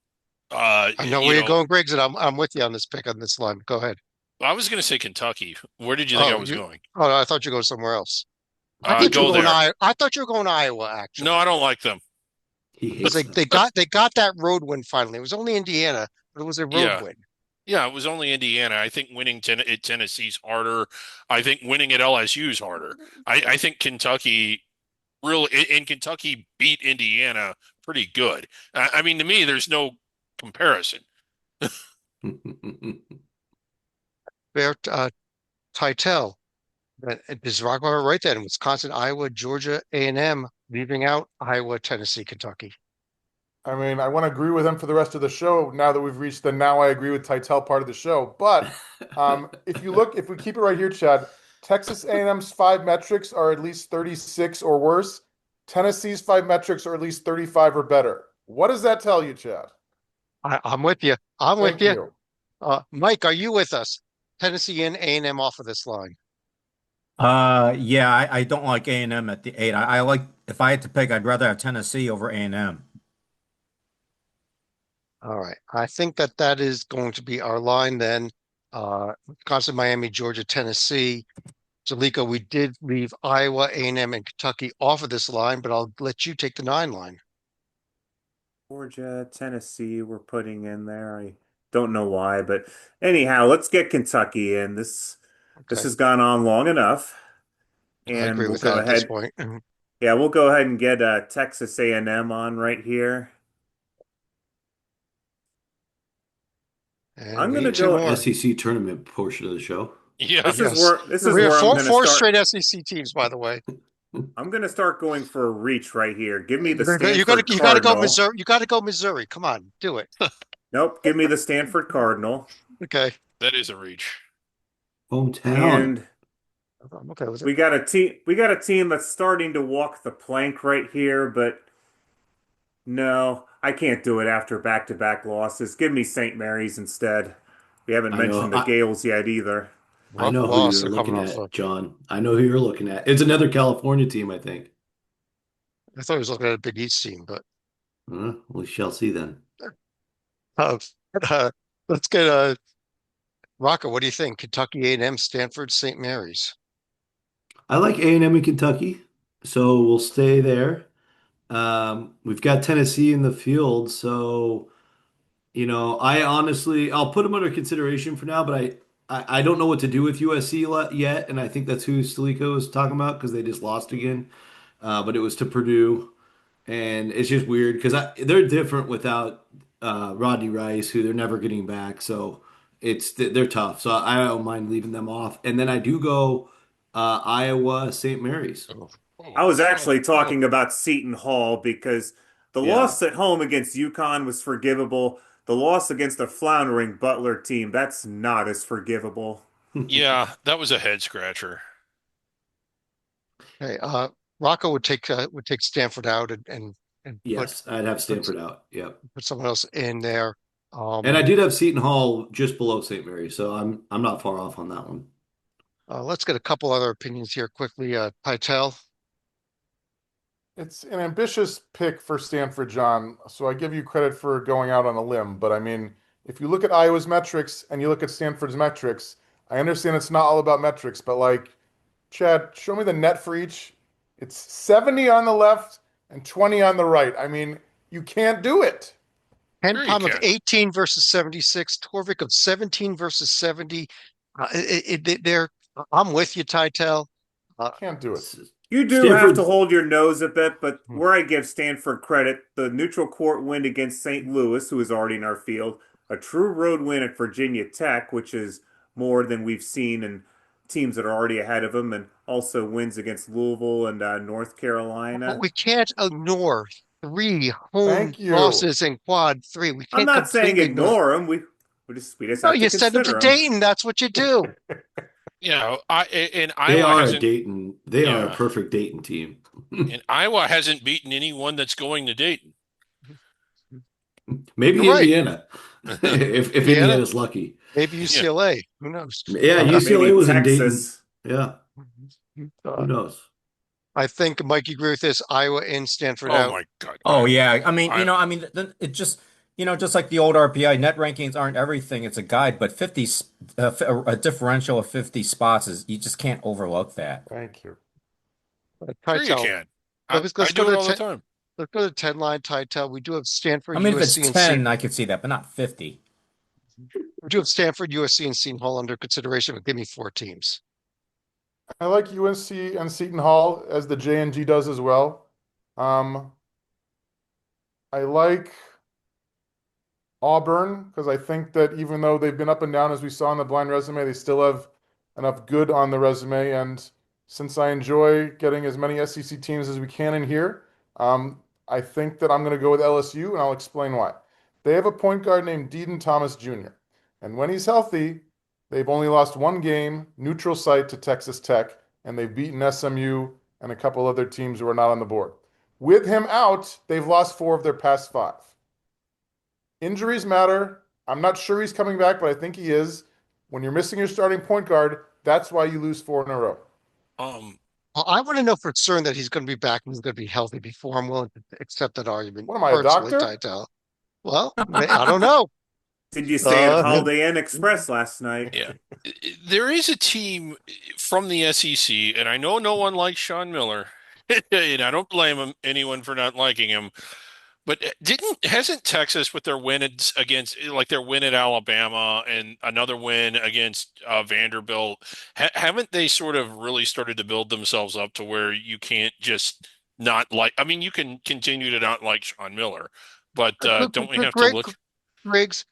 I know you where you're know, going, Griggs, and I'm with you on this pick on this line. Go ahead. I was going to say Kentucky. Where did you think I Oh, was going? I thought you were going somewhere else. I thought you were Go going there. I thought you were going Iowa No, I actually, don't like them. He because hates them. they got that road win finally. It was only Indiana, but it was a road Yeah. win. Yeah, it was only Indiana. I think winning at Tennessee's harder. I think winning at LSU is harder. I think Kentucky really and Kentucky beat Indiana pretty good. I mean, to me, there's no comparison. Fair, Titel. Is Rockwell right then? Wisconsin, Iowa, Georgia, A&M, leaving out Iowa, Tennessee, Kentucky. I mean, I want to agree with him for the rest of the show now that we've reached the now I agree with Titel part of the show. But if we keep it right here, Chad, Texas A&M's five metrics are at least 36 or worse. Tennessee's five metrics are at least 35 or better. What does that tell you, Chad? I'm with you. I'm with Thank you. you. Mike, are you with us? Tennessee and A&M off of this line. Yeah, I don't like A&M at the 8. I like if I had to pick, I'd rather have Tennessee over A&M. All right. I think that is going to be our line then. Wisconsin, Miami, Georgia, Tennessee. Jalika, we did leave Iowa, A&M, and Kentucky off of this line, but I'll let you take the 9 line. Georgia, Tennessee, we're putting in there. Don't know why, but anyhow, let's get Kentucky in. This Okay, has gone on long enough, I and agree we'll with that go at this ahead. point. Yeah, we'll go ahead and get Texas A&M on right here. And I'm we gonna need two go. more. SEC tournament portion of the show. Yeah. Yes. This is We have where I'm gonna four start. straight SEC teams, by the way. I'm gonna start going for a reach right here. Give me the You're gonna go, Stanford you gotta go Cardinal. Missouri. You gotta go Missouri. Come on, do it. Nope, give me the Stanford Cardinal. Okay. That is a reach. Hometown. And I'm okay with it. we got a team that's starting to walk the plank right here, but no, I can't do it after back-to-back losses. Give me St. Mary's instead. We haven't I know. mentioned the Gales yet either. I Rough know who loss you're they're coming looking off of. at, John. I know who you're looking at. It's another California team, I think. I thought he was looking at a Big East team, but We shall see then. uh, uh, let's get Rocco. What do you think? Kentucky A&M, Stanford, St. Mary's. I like A&M in Kentucky, so we'll stay there. We've got Tennessee in the field, so I honestly I'll put them under consideration for now, but I don't know what to do with USC yet, and I think that's who Stalico was talking about because they just lost again. But it was to Purdue, and it's just weird because they're different without Rodney Rice, who they're never getting back. So they're tough. So I don't mind leaving them off, and then I do go Iowa St. Mary's. Oh, I was Oh, actually oh. talking about Seton Hall because the Yeah. loss at home against UConn was forgivable. The loss against a floundering Butler team, that's not as forgivable. Yeah, that was a head scratcher. okay. Rocco would take Stanford out and Yes, I'd have put Stanford out. Yep. put someone else in there. And I did have Seton Hall just below St. Mary's, so I'm not far off on that one. Let's get a couple other opinions here quickly. Pytel. It's an ambitious pick for Stanford, John. So I give you credit for going out on a limb. But I mean, if you look at Iowa's metrics and you look at Stanford's metrics, I understand it's not all about metrics, but like, Chad, show me the net for each. It's 70 on the left and 20 on the right. I mean, you can't do it. Sure you Palm of can. 18 versus 76. Torvik of 17 versus 70. They're, I'm with you, Tytel. Can't do it. You do have to Stanford, hold your nose a bit, but Hmm. where I give Stanford credit, the neutral court win against St. Louis, who is already in our field, a true road win at Virginia Tech, which is more than we've seen in teams that are already ahead of them, and also wins against Louisville and North But Carolina. we can't ignore three home Thank you. losses in quad three. We I'm can't not saying completely ignore. ignore them. We just No, have to you send them to consider them. Dayton. That's what you do. And they Iowa are a hasn't. Dayton. They are a Yeah, perfect Dayton team. and Iowa hasn't beaten anyone that's going to Dayton. You're Maybe right. Indiana, if Indiana, Indiana's lucky. maybe Yeah. UCLA. Who knows? Yeah, Maybe UCLA was in Dayton. Texas. Yeah, who Uh, knows? I think Mike, you agree with this. Iowa in, Stanford Oh out. my God, Oh Iowa. yeah, I mean, I then it just, just like the old RPI, net rankings aren't everything. It's a guide, but a differential of 50 spots is you just can't overlook that. Thank you. sure you Tytel. can. Let's I go do to it the all the 10. time. Let's go to the 10 line, Tytel. We do have I Stanford, mean, if it's USC, and Seton. 10, I could see that, but not 50. We do have Stanford, USC, and Seton Hall under consideration, but give me four teams. I like UNC and Seton Hall as the JNG does as well. Um, I like Auburn because I think that even though they've been up and down as we saw in the blind resume, they still have enough good on the resume. And since I enjoy getting as many SEC teams as we can in here, I think that I'm going to go with LSU, and I'll explain why. They have a point guard named Deedon Thomas Jr., and when he's healthy, they've only lost one game, neutral site to Texas Tech, and they've beaten SMU and a couple other teams who are not on the board. With him out, they've lost 4 of their past 5. Injuries matter. I'm not sure he's coming back, but I think he is. When you're missing your starting point guard, that's why you lose 4 in a row. Um, Well, I want to know for certain that he's going to be back and he's going to be healthy before I'm willing to accept that argument. What am I, a Personally, doctor? Tytel. Well, I don't know. Did you say at Uh, Holiday Inn Express last night? yeah, there is a team from the SEC, and I know no one likes Sean Miller, and I don't blame anyone for not liking him. But hasn't Texas with their against like their win at Alabama and another win against Vanderbilt, haven't they sort of really started to build themselves up to where you can't just not like, I mean, you can continue to not like Sean Miller, but don't we have to look? Griggs,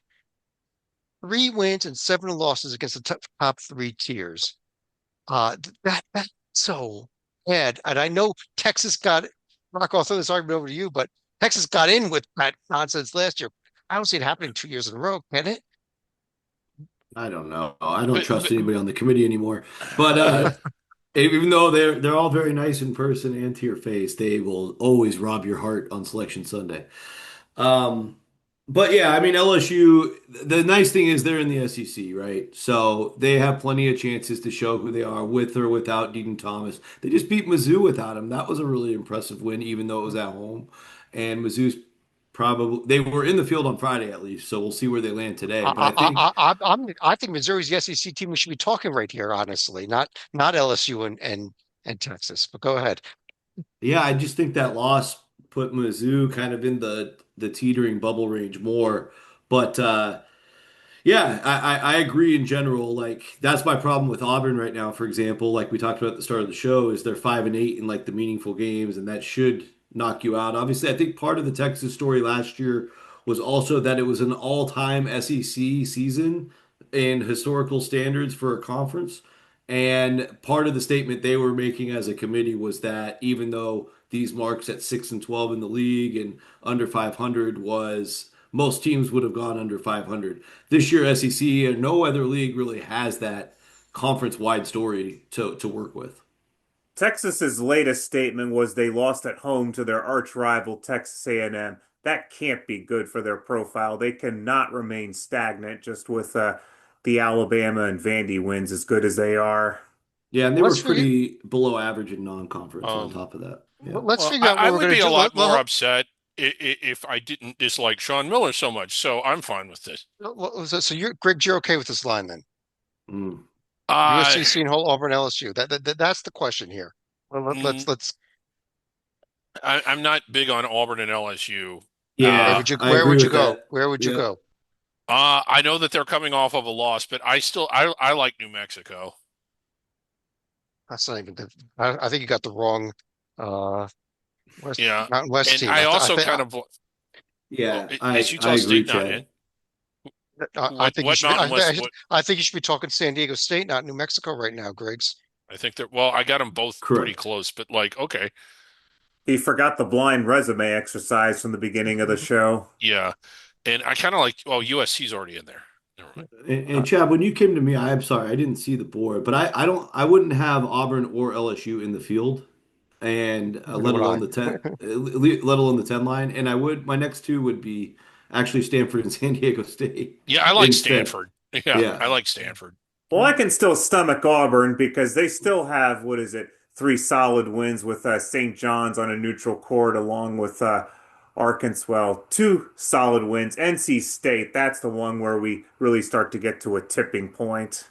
3 wins and 7 losses against the top 3 tiers. That's so bad. And I know Texas got Rock. I'll throw this argument over to you, but Texas got in with that nonsense last year. I don't see it happening 2 years in a row, can it? I don't know. I don't But, trust but anybody on the committee anymore. But even though they're all very nice in person and to your face, they will always rob your heart on Selection Sunday. Um, but yeah, I mean LSU. The nice thing is they're in the SEC, right? So they have plenty of chances to show who they are with or without Deaton Thomas. They just beat Mizzou without him. That was a really impressive win, even though it was at home. And Mizzou's probably they were in the field on Friday at least, so we'll see where they land today. But I think. I think Missouri's the SEC team we should be talking right here, honestly, not LSU and Texas. But go ahead. Yeah, I just think that loss put Mizzou kind of in the teetering bubble range more. But yeah, I agree in general. Like that's my problem with Auburn right now, for example. Like we talked about at the start of the show, is they're 5-8 in like the meaningful games, and that should knock you out. Obviously, I think part of the Texas story last year was also that it was an all-time SEC season in historical standards for a conference. And part of the statement they were making as a committee was that even though these marks at 6-12 in the league and under 500 was most teams would have gone under 500. This year, SEC and no other league really has that conference-wide story to work with. Texas's latest statement was they lost at home to their arch rival Texas A&M. That can't be good for their profile. They cannot remain stagnant just with the Alabama and Vandy wins as good as they are. Yeah, and they were Let's figure pretty below average in non-conference on um, top of that. Yeah. let's well, figure out what I we're would gonna be a do. lot more upset if I didn't dislike Sean Miller so much. So I'm fine with this. So you're Greg, you're okay with this line then? Mm. Uh, USC, Seton Hall, Auburn, LSU. That's the question here. Well, mm, let's. I'm not big on Auburn and LSU. Where Uh, Yeah, would you I where agree would you with go? that. Where would you Yep. go? I know that they're coming off of a loss, but I like New Mexico. That's not even the. I think you got the wrong uh Yeah, Mountain West and team. I I also think kind of well, Yeah, is I Utah agree, State not in? Chad. I think you What should be. Mountain West? What I think you should be talking San Diego State, not New Mexico, right now, Griggs. I think that well, I got them both pretty Correct. close, but like okay, He forgot the blind resume exercise from the beginning of the show. yeah, and I kind of like well, USC's already in there. Never mind. Uh, And Chad, when you came to me, I'm sorry, I didn't see the board, but I wouldn't have Auburn or LSU in the field, and Neither let would alone I. the let alone the 10 line. And I would my next two would be actually Stanford and San Diego State Yeah, I like instead. Stanford. Yeah, Yeah. I like Stanford. Well, I can still stomach Auburn because they still have, what is it, 3 solid wins with St. John's on a neutral court, along with Arkansas. Well, 2 solid wins. NC State, that's the one where we really start to get to a tipping point.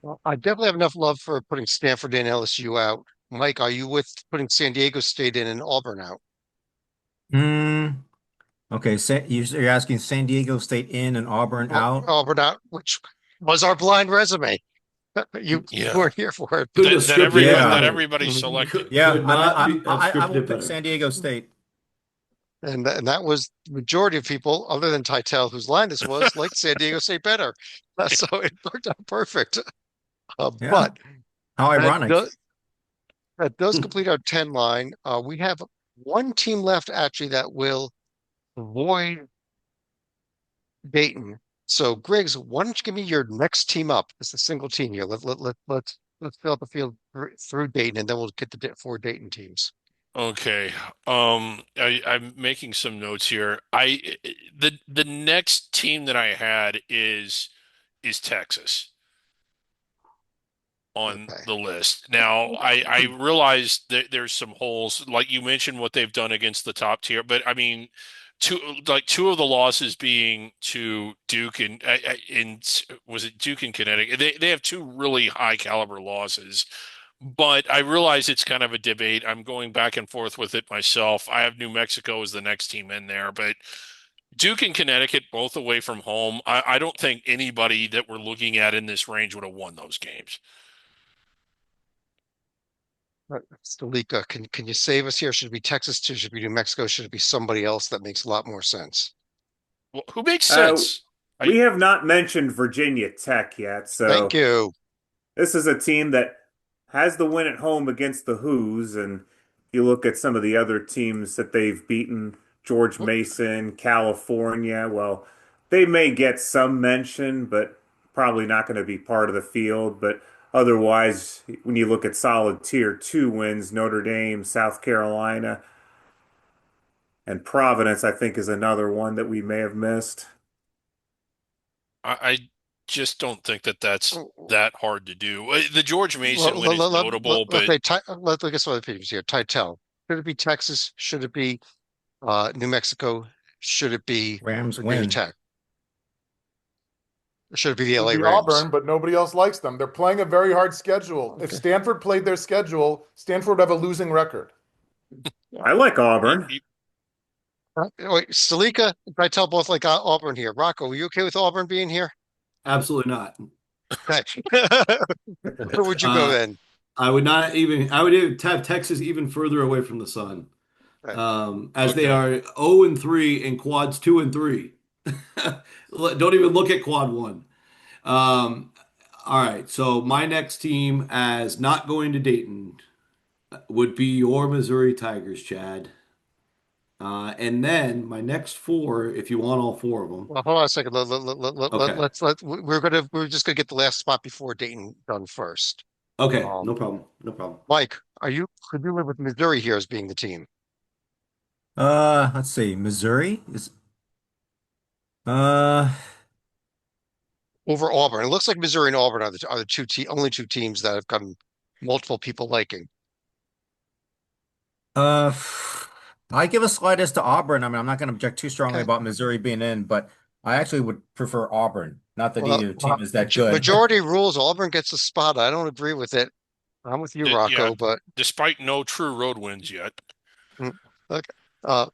Well, I definitely have enough love for putting Stanford in, LSU out. Mike, are you with putting San Diego State in and Auburn out? Hmm. Okay, you're asking San Diego State in and Auburn out? Auburn out, which was our blind resume. You Yeah, weren't here for it. Couldn't have scripted it Yeah. that better. everybody Mhm. selected. Yeah, Could not have I scripted will it pick better. San Diego State. And that was the majority of people, other than Tytel, whose line this was, liked San Diego State better. So it worked out perfect. Yeah. But How that ironic. does, that does complete our 10 line. We have one team left actually that will avoid Dayton. So Griggs, why don't you give me your next team up? It's a single team here. Let's fill out the field through Dayton, and then we'll get the 4 Dayton teams. Okay. I'm making some notes here. The next team that I had is Texas on Okay. the list. Now, I realize that there's some holes, like you mentioned what they've done against the top tier, but I mean, two of the losses being to Duke and in was it Duke and Connecticut? They have two really high caliber losses. but I realize it's kind of a debate. I'm going back and forth with it myself. I have New Mexico as the next team in there, but Duke and Connecticut both away from home. I don't think anybody that we're looking at in this range would have won those games. Stalika, can you save us here? Should it be Texas too? Should it be New Mexico? Should it be somebody else that makes a lot more sense? Well, who makes Uh, sense? we have not mentioned Virginia Tech yet, Thank so you. this is a team that has the win at home against the Hoos, and you look at some of the other teams that they've beaten, George Mason, California. Well, they may get some mention, but probably not going to be part of the field. But otherwise, when you look at solid tier two wins, Notre Dame, South Carolina, and Providence, I think is another one that we may have missed. I just don't think that that's Oh, that hard to do. The George Mason win is notable, let's but say, let's look at some other teams here. Titel. Should it be Texas? Should it be New Mexico? Should it be Rams Virginia win. Tech? Or should it be the Should LA be Rams? Auburn, but nobody else likes them. They're playing a very hard schedule. If Okay. Stanford played their schedule, Stanford would have a losing record. I like Auburn. Wait, Stalika, Titel both like Auburn here. Rocco, are you okay with Auburn being here? Absolutely not. Okay. Where would you go Uh, then? I would not even. I would even have Texas even further away from the sun, Okay. as they Okay. are 0-3 in quads 2 and 3. Don't even look at quad 1. All right, so my next team, as not going to Dayton, would be your Missouri Tigers, Chad. And then my next four, if you want all four of them. Well, hold on a second. Okay. We're just gonna get the last spot before Dayton done first. Okay, Um, no problem. No problem. Mike, could you live with Missouri here as being the team? Let's see. Missouri is uh Over Auburn? It looks like Missouri and Auburn are the only two teams that have gotten multiple people liking. uh I give a slightest to Auburn. I mean, I'm not going to object too strongly Okay. about Missouri being in, but I actually would prefer Auburn. Not that Well, either team is that good. majority rules, Auburn gets a spot. I don't agree with it. I'm with you, Yeah, Rocco, but despite no true road wins yet. mm, okay. Uh,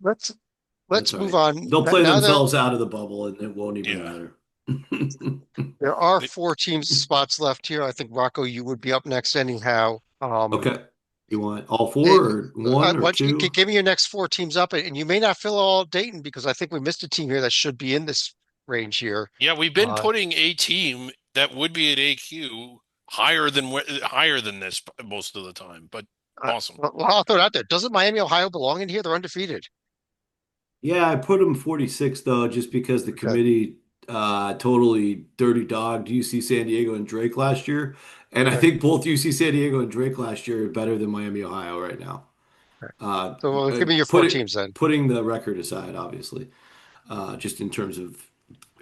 let's That's move right. on. They'll play Now that themselves out of the bubble and it won't even Yeah. matter. there are The- 4 teams spots left here, I think Rocco, you would be up next anyhow. Okay. You want all eh, four or one why or don't you two? give me your next 4 teams up, and you may not fill all Dayton because I think we missed a team here that should be in this range here. Yeah, we've been Uh, putting a team that would be at AQ higher than this most of the time, but awesome. well, I'll throw it out there. Doesn't Miami, Ohio belong in here? They're undefeated. Yeah, I put them 46 though, just because the Okay. committee totally dirty dogged UC San Diego and Drake last year. And I Okay. think both UC San Diego and Drake last year are better than Miami, Ohio right now. Okay. Uh, So give me your put 4 it, teams then. putting the record aside, obviously, just in terms of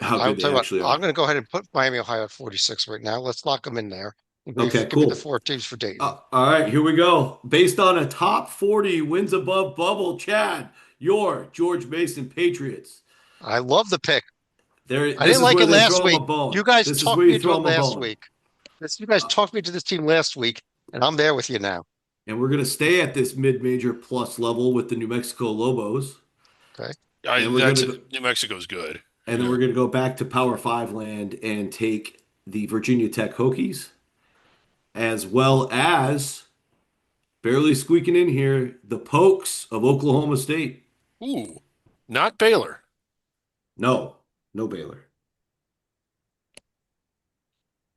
how I'll good tell they you what, actually I'm are. going to go ahead and put Miami, Ohio at 46 right now. Let's lock them in there. Okay, Give me the cool. 4 teams for Dayton. All right, here we go. Based on a top 40 wins above bubble, Chad, your George Mason Patriots. I love the pick. There, I this didn't is like where it they last throw 'em a week. bone. You guys This is talked where me you into throw it 'em a last bone. week. You guys talked me to this team last week, and I'm there with you now. And we're going to stay at this mid-major plus level with the New Mexico Lobos. Okay. And we're going to go, New Mexico's good. and then we're going to go back to Power 5 land and take the Virginia Tech Hokies, as well as barely squeaking in here, the Pokes of Oklahoma State. Ooh, not Baylor. No, no Baylor.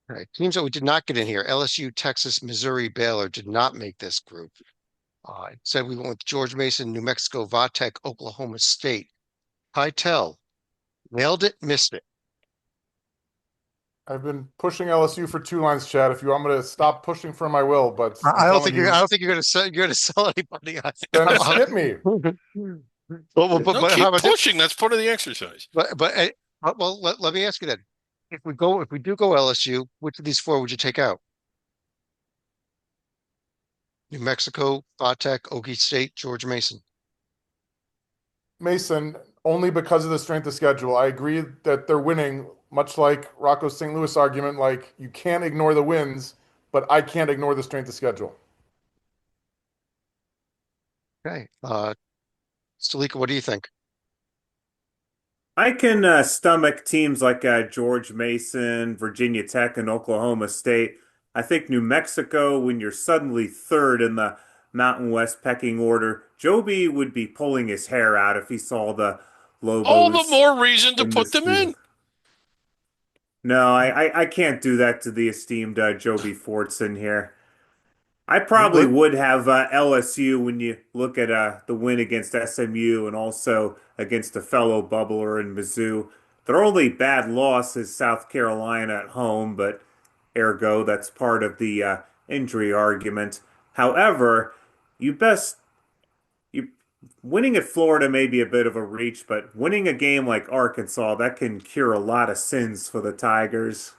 All right. Teams that we did not get in here: LSU, Texas, Missouri, Baylor did not make this group. It said we went with George Mason, New Mexico, Vatech, Oklahoma State. Hytel nailed it, missed it. I've been pushing LSU for 2 lines, Chad. If you want me to stop pushing for my will, but I I'm don't think telling you, I don't think you're going to sell anybody. then skip me. But No, how keep about this? pushing. That's part of the exercise. Well, let me ask you then. If we do go LSU, which of these 4 would you take out? New Mexico, Vatech, Okie State, George Mason. Mason, only because of the strength of schedule. I agree that they're winning, much like Rocco's St. Louis argument. Like, you can't ignore the wins, but I can't ignore the strength of schedule. Okay. Stalika, what do you think? I can stomach teams like George Mason, Virginia Tech, and Oklahoma State. I think New Mexico, when you're suddenly third in the Mountain West pecking order, Joby would be pulling his hair out if he saw the All the Lobos more reason to in put this them field. in. No, I can't do that to the esteemed Joby Fortson here. I You probably would have LSU when you look at the win against SMU and also against a fellow bubbler in Mizzou. Their only bad loss is South Carolina at home, but ergo, that's part of the injury argument. However, you best you winning at Florida may be a bit of a reach, but winning a game like Arkansas, that can cure a lot of sins for the Tigers.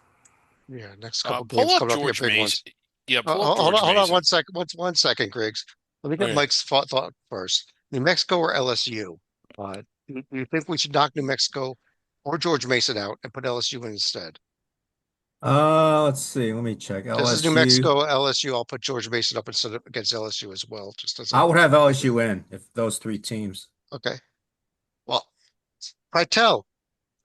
Yeah, next couple Pull games up coming up here, George big ones. Mason. Yeah, pull up Hold on, George hold on Mason. 1 second. 1 second, Griggs. Let me get Okay. Mike's thought first. New Mexico or LSU? Do you think we should knock New Mexico or George Mason out and put LSU in instead? Let's see. Let me check. This is New LSU. Mexico, LSU. I'll put George Mason up instead of against LSU as well, just as I a would have LSU in if those three teams. okay. Well, I tell.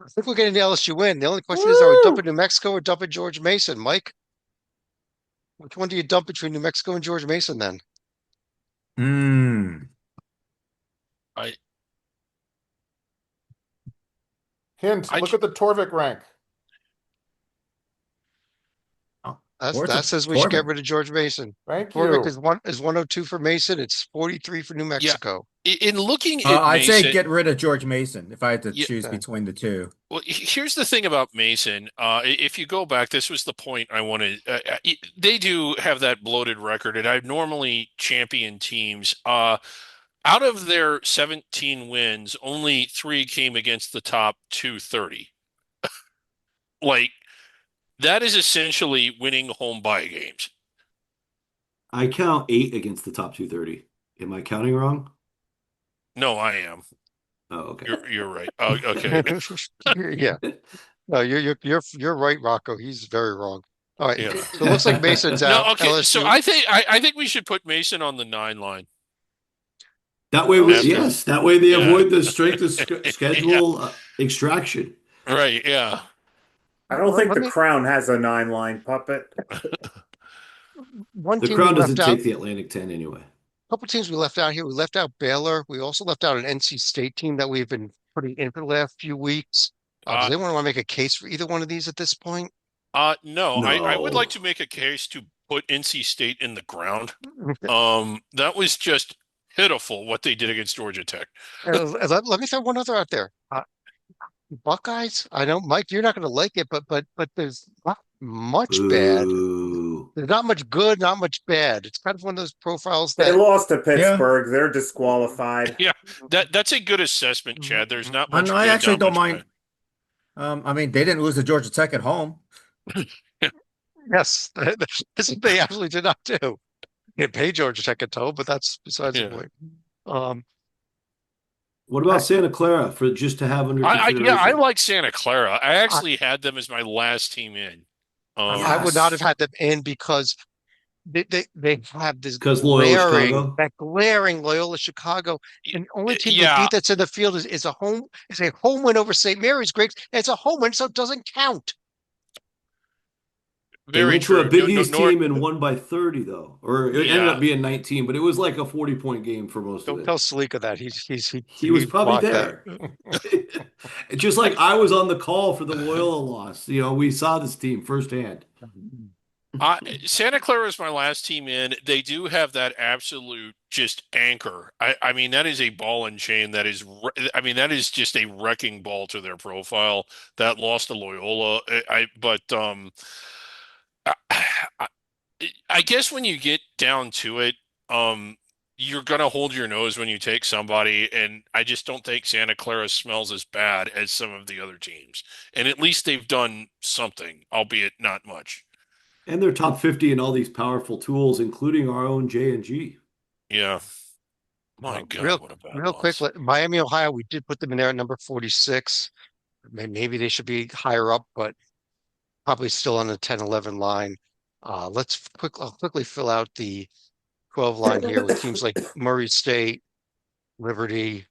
I think we're getting the LSU win. The only question is, are we Woo! dumping New Mexico or dumping George Mason? Mike, which one do you dump between New Mexico and George Mason then? Hmm. I Hint, I look at the Torvik rank. Oh, That's, Torvik, that says we should get Torvik. rid of George Mason. Thank Torvik you. is 102 for Mason. It's 43 for New yeah. Mexico. In looking at I'd say Mason, get rid of George Mason if I had to yeah, choose Okay. between the two. well, here's the thing about Mason. If you go back, this was the point I wanted. They do have that bloated record, and I normally champion teams. Out of their 17 wins, only 3 came against the top 230. Like that is essentially winning home bye games. I count 8 against the top 230. Am I counting wrong? No, I am. Oh, okay. You're right. Oh, okay. Yeah. No, you're right, Rocco. He's very wrong. All right. Yeah. So it looks like Mason's No, out. okay. So LSU. I think we should put Mason on the 9 line That way, Oh, after. yes, that way they Yeah. avoid the strength of Yeah. schedule extraction. Right. Yeah. I don't think let the me Crown has a 9-line puppet. one The team we Crown left doesn't out. take the Atlantic 10 anyway. A couple teams we left out here. We left out Baylor. We also left out an NC State team that we've been putting in for the last few weeks. Does Uh, anyone want to make a case for either one of these at this point? no, I would like No. to make a case to put NC State in the ground. That was just pitiful what they did against Georgia Tech. Let me throw one other out there. Buckeyes. I know, Mike, you're not going to like it, but there's not much bad. Ooh. There's not much good, not much bad. It's kind of one of those profiles They that lost to Yeah. Pittsburgh. They're disqualified. Yeah, that's a good assessment, Chad. There's not much I good, actually not don't much mind. I mean, they didn't lose to Georgia Tech at home. bad. yes, this they absolutely did not do. Get pay Georgia Tech a toe, but that's besides the Yeah. point. Um, What about Santa Clara for just to have under Yeah, I consideration? like Santa Clara. I actually had them as my last team in. I would not have Yes. had them in because they have this Because Loyola glaring, Chicago? that glaring Loyola Chicago, and the only team they Yeah, beat that's in the field is a home win over St. Mary's, Griggs. And it's a home win, so it doesn't count. They very went to a true. Big East team and won by 30, though. Or it ended Yeah. up being 19, but it was like a 40-point game for most of Don't it. tell Salika that He was probably blocked that. there. Just like I was on the call for the Loyola loss. You know, we saw this team firsthand. Santa Clara is my last team in. They do have that absolute just anchor. I mean, that is a ball and chain. That is, I mean, that is just a wrecking ball to their profile. That lost to Loyola. I, I guess when you get down to it, you're gonna hold your nose when you take somebody, and I just don't think Santa Clara smells as bad as some of the other teams. And at least they've done something, albeit not much. And they're top 50 in all these powerful tools, including our own J&G. Yeah. My God, real what a bad real quick, loss. Miami, Ohio, we did put them in there at number 46. Maybe they should be higher up, but probably still on the 10-11 line. I'll quickly fill out the 12 line here with teams like Murray State, Liberty,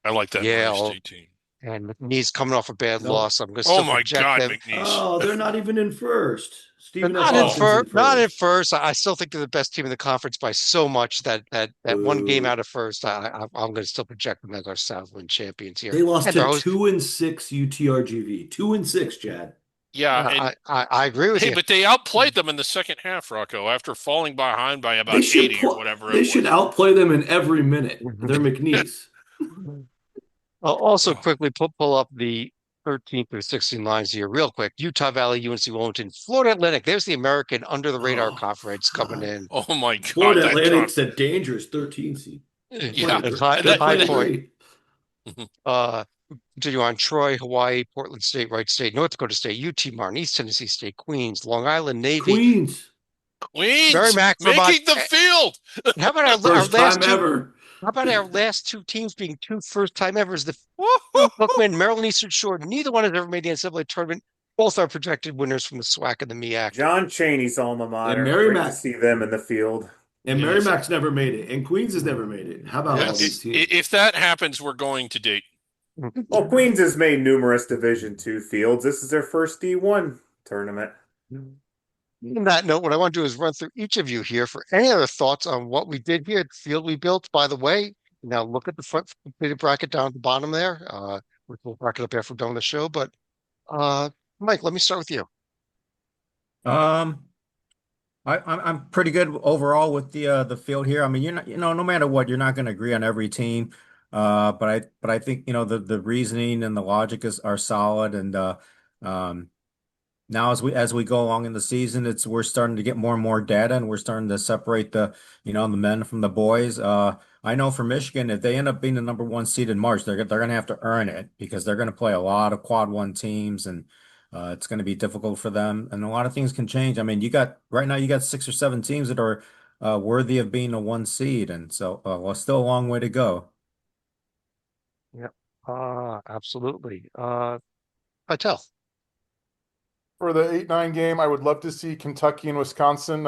I like that Murray Yale, State team. and McNeese coming off a bad Nope. loss. I'm going to Oh still my project God, them. McNeese. Oh, they're not even in first. They're Stephen F. not in Oh, Austin's in first, not in first. first. I still think they're the best team in the conference by so much that one game Boo. out of first, I'm going to still project them as our Southland champions here. They lost And they're to host. 2-6 UTRGV. 2-6, Chad. yeah, and I agree with hey, you. but they outplayed them in the second half, Rocco, after falling behind by They about should 80 or pl whatever they it should was. outplay them in every minute. They're McNeese. I'll also Oh, quickly pull up the 13th through 16 lines here, real quick. Utah Valley, UNC Wilmington, Florida Atlantic. There's the American under the radar Oh, conference coming God. in. oh my God, Florida that Atlantic's a dangerous 13 seed. They're yeah, playing At great. They're At that, High playing that Point. great. Uh, Continue on Troy, Hawaii, Portland State, Wright State, North Dakota State, UT Martin, East Tennessee State, Queens, Long Island Navy, Queens, Mary Queens Mac, Vermont. making the field. How about our first last time two? ever. How about our last two teams being two first time evers? The Woo-hoo-hoo. Bookman, Maryland Eastern Shore. Neither one has ever made the NCAA tournament. Both are projected winners from the SWAC and the MEAC. John Chaney's alma And mater. Great to Merrimack see them in the field. and Yes. Merrimack's never made it, and Queens has never made it. How about all Yes. these teams? If that happens, we're going to date. Well, Queens has made numerous Division II fields. This is their first D1 tournament. On that note, what I want to do is run through each of you here for any other thoughts on what we did here, the field we built. By the way, now look at the front completed bracket down at the bottom there, which we'll bracket up after we're done with the show. But Mike, let me start with you. Um, I'm pretty good overall with the field here. I mean, you're not, no matter what, you're not going to agree on every team. But I think, the reasoning and the logic are solid. And um, now as we go along in the season, we're starting to get more and more data, and we're starting to separate the men from the boys. I know for Michigan, if they end up being the number one seed in March, they're going to have to earn it, because they're going to play a lot of quad one teams, and it's going to be difficult for them, and a lot of things can change. I mean, right now you got 6 or 7 teams that are worthy of being a one seed, and so well, still a long way to go. Yep. Absolutely. Patel. For the 8-9 game, I would love to see Kentucky and Wisconsin.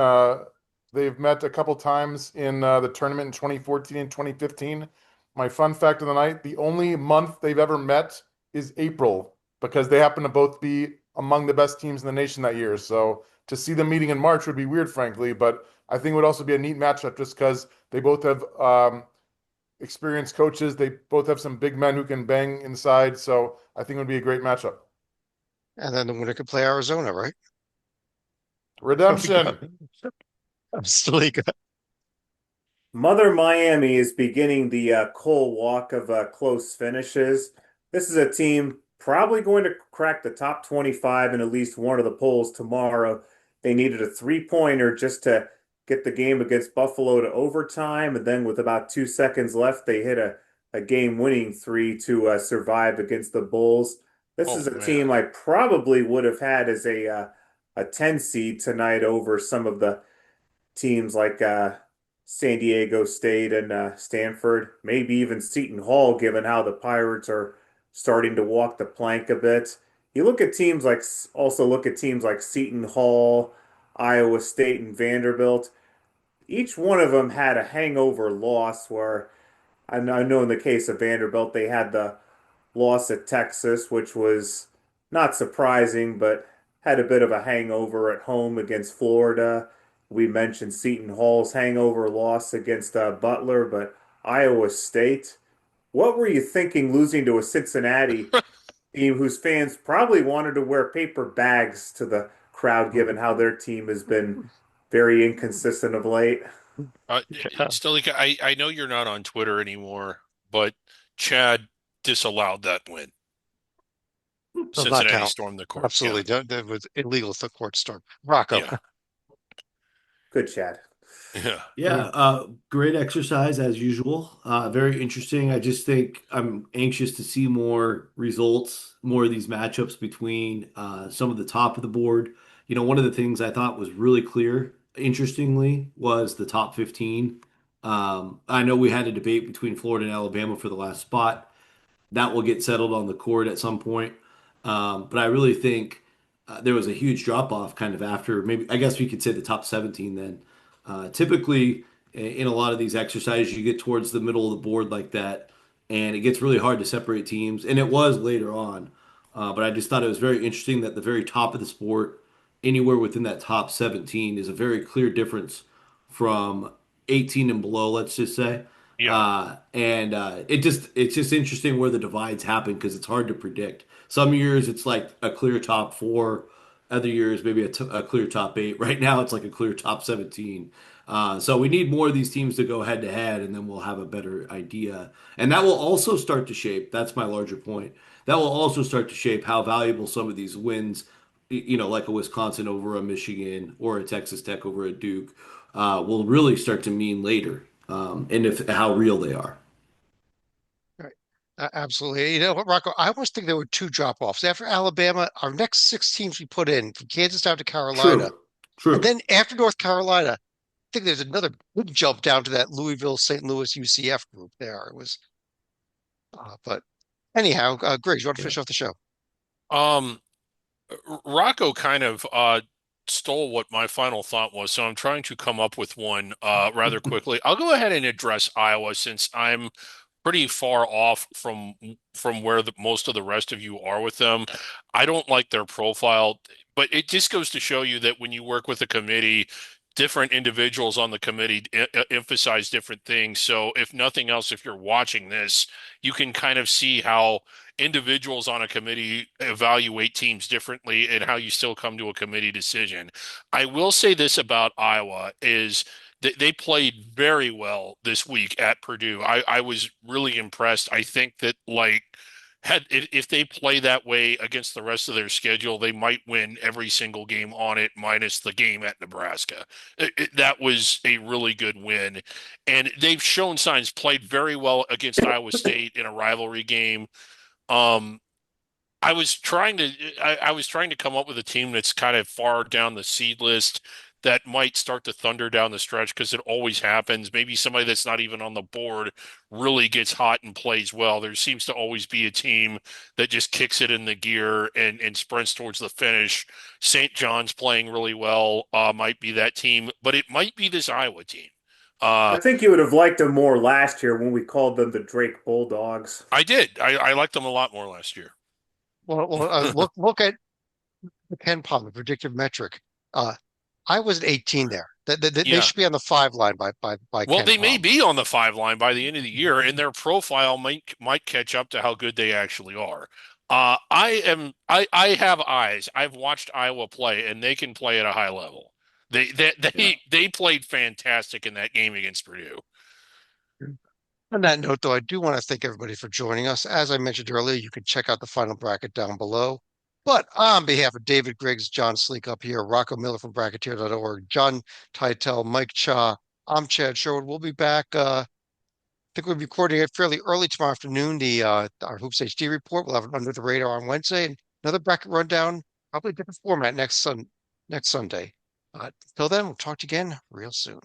They've met a couple times in the tournament in 2014 and 2015. My fun fact of the night, the only month they've ever met is April, because they happen to both be among the best teams in the nation that year. So to see them meeting in March would be weird, frankly, but I think it would also be a neat matchup just because they both have experienced coaches. They both have some big men who can bang inside. So I think it would be a great matchup. And then the winner could play Arizona, right? Redemption. Absolutely good. Mother Miami is beginning the coal walk of close finishes. This is a team probably going to crack the top 25 in at least one of the polls tomorrow. They needed a three-pointer just to get the game against Buffalo to overtime, and then with about 2 seconds left, they hit a game-winning three to survive against the Bulls. This Oh is a man. team I probably would have had as a 10 seed tonight over some of the teams like San Diego State and Stanford, maybe even Seton Hall, given how the Pirates are starting to walk the plank a bit. You look at teams like, also look at teams like Seton Hall, Iowa State, and Vanderbilt. Each one of them had a hangover loss where I know in the case of Vanderbilt, they had the loss at Texas, which was not surprising, but had a bit of a hangover at home against Florida. We mentioned Seton Hall's hangover loss against Butler, but Iowa State. What were you thinking losing to a Cincinnati team whose fans probably wanted to wear paper bags to the crowd, given how their team has been very inconsistent of late? Uh, Stalika, I know you're not on Twitter anymore, but Chad disallowed that win. Does not Cincinnati count. stormed the court. Absolutely. That was illegal if the court storm. Rocco. Yeah. Good chat. Yeah. Yeah, great exercise as usual. Very interesting. I just think I'm anxious to see more results, more of these matchups between some of the top of the board. One of the things I thought was really clear, interestingly, was the top 15. I know we had a debate between Florida and Alabama for the last spot. That will get settled on the court at some point. But I really think there was a huge drop off kind of after maybe I guess we could say the top 17 then. Typically in a lot of these exercises, you get towards the middle of the board like that, and it gets really hard to separate teams. And it was later on, but I just thought it was very interesting that the very top of the sport, anywhere within that top 17, is a very clear difference from 18 and below, let's just say. Yeah. It's just interesting where the divides happen because it's hard to predict. Some years it's like a clear top four, other years maybe a clear top eight. Right now it's like a clear top 17. So we need more of these teams to go head to head, and then we'll have a better idea. And that will also start to shape. That's my larger point. That will also start to shape how valuable some of these wins, like a Wisconsin over a Michigan or a Texas Tech over a Duke, will really start to mean later, and if how real they are. Right. Absolutely. You know what, Rocco? I almost think there were two drop-offs. After Alabama, our next six teams we put in from Kansas down to Carolina. True, And true. then after North Carolina, I think there's another big jump down to that Louisville, St. Louis, UCF group there. It was, but anyhow, Griggs, you want to Yeah. finish off the show? Um, Rocco kind of stole what my final thought was, so I'm trying to come up with one rather quickly. I'll go ahead and address Iowa since I'm pretty far off from where most of the rest of you are with them. I don't like their profile, but it just goes to show you that when you work with a committee, different individuals on the committee emphasize different things. So if nothing else, if you're watching this, you can kind of see how individuals on a committee evaluate teams differently and how you still come to a committee decision. I will say this about Iowa is they played very well this week at Purdue. I was really impressed. I think that if they play that way against the rest of their schedule, they might win every single game on it, minus the game at Nebraska. That was a really good win, and they've shown signs. Played very well against Iowa State in a rivalry game. Um, I was trying to come up with a team that's kind of far down the seed list that might start to thunder down the stretch because it always happens. Maybe somebody that's not even on the board really gets hot and plays well. There seems to always be a team that just kicks it in the gear and sprints towards the finish. St. John's playing really well, might be that team, but it might be this Iowa team. I think you would have liked them more last year when we called them the Drake Bulldogs. I did. I liked them a lot more last year. Well, look at the Ken Palm, the predictive metric. I was at 18 there. They Yeah. should be on the 5 line by Well, Ken they may Palm. be on the 5 line by the end of the year, and their profile might catch up to how good they actually are. I have eyes. I've watched Iowa play, and they can play at a high level. They they Yeah. they played fantastic in that game against Purdue. On that note, though, I do want to thank everybody for joining us. As I mentioned earlier, you can check out the final bracket down below. But on behalf of David Griggs, John Sleek up here, Rocco Miller from Bracketeer.org, John Titel, Mike Cha, I'm Chad Sherwood. We'll be back. I think we'll be recording it fairly early tomorrow afternoon. Our Hoops HD report. We'll have it under the radar on Wednesday, and another bracket rundown, probably a different format next Sunday. Till then, we'll talk to you again real soon.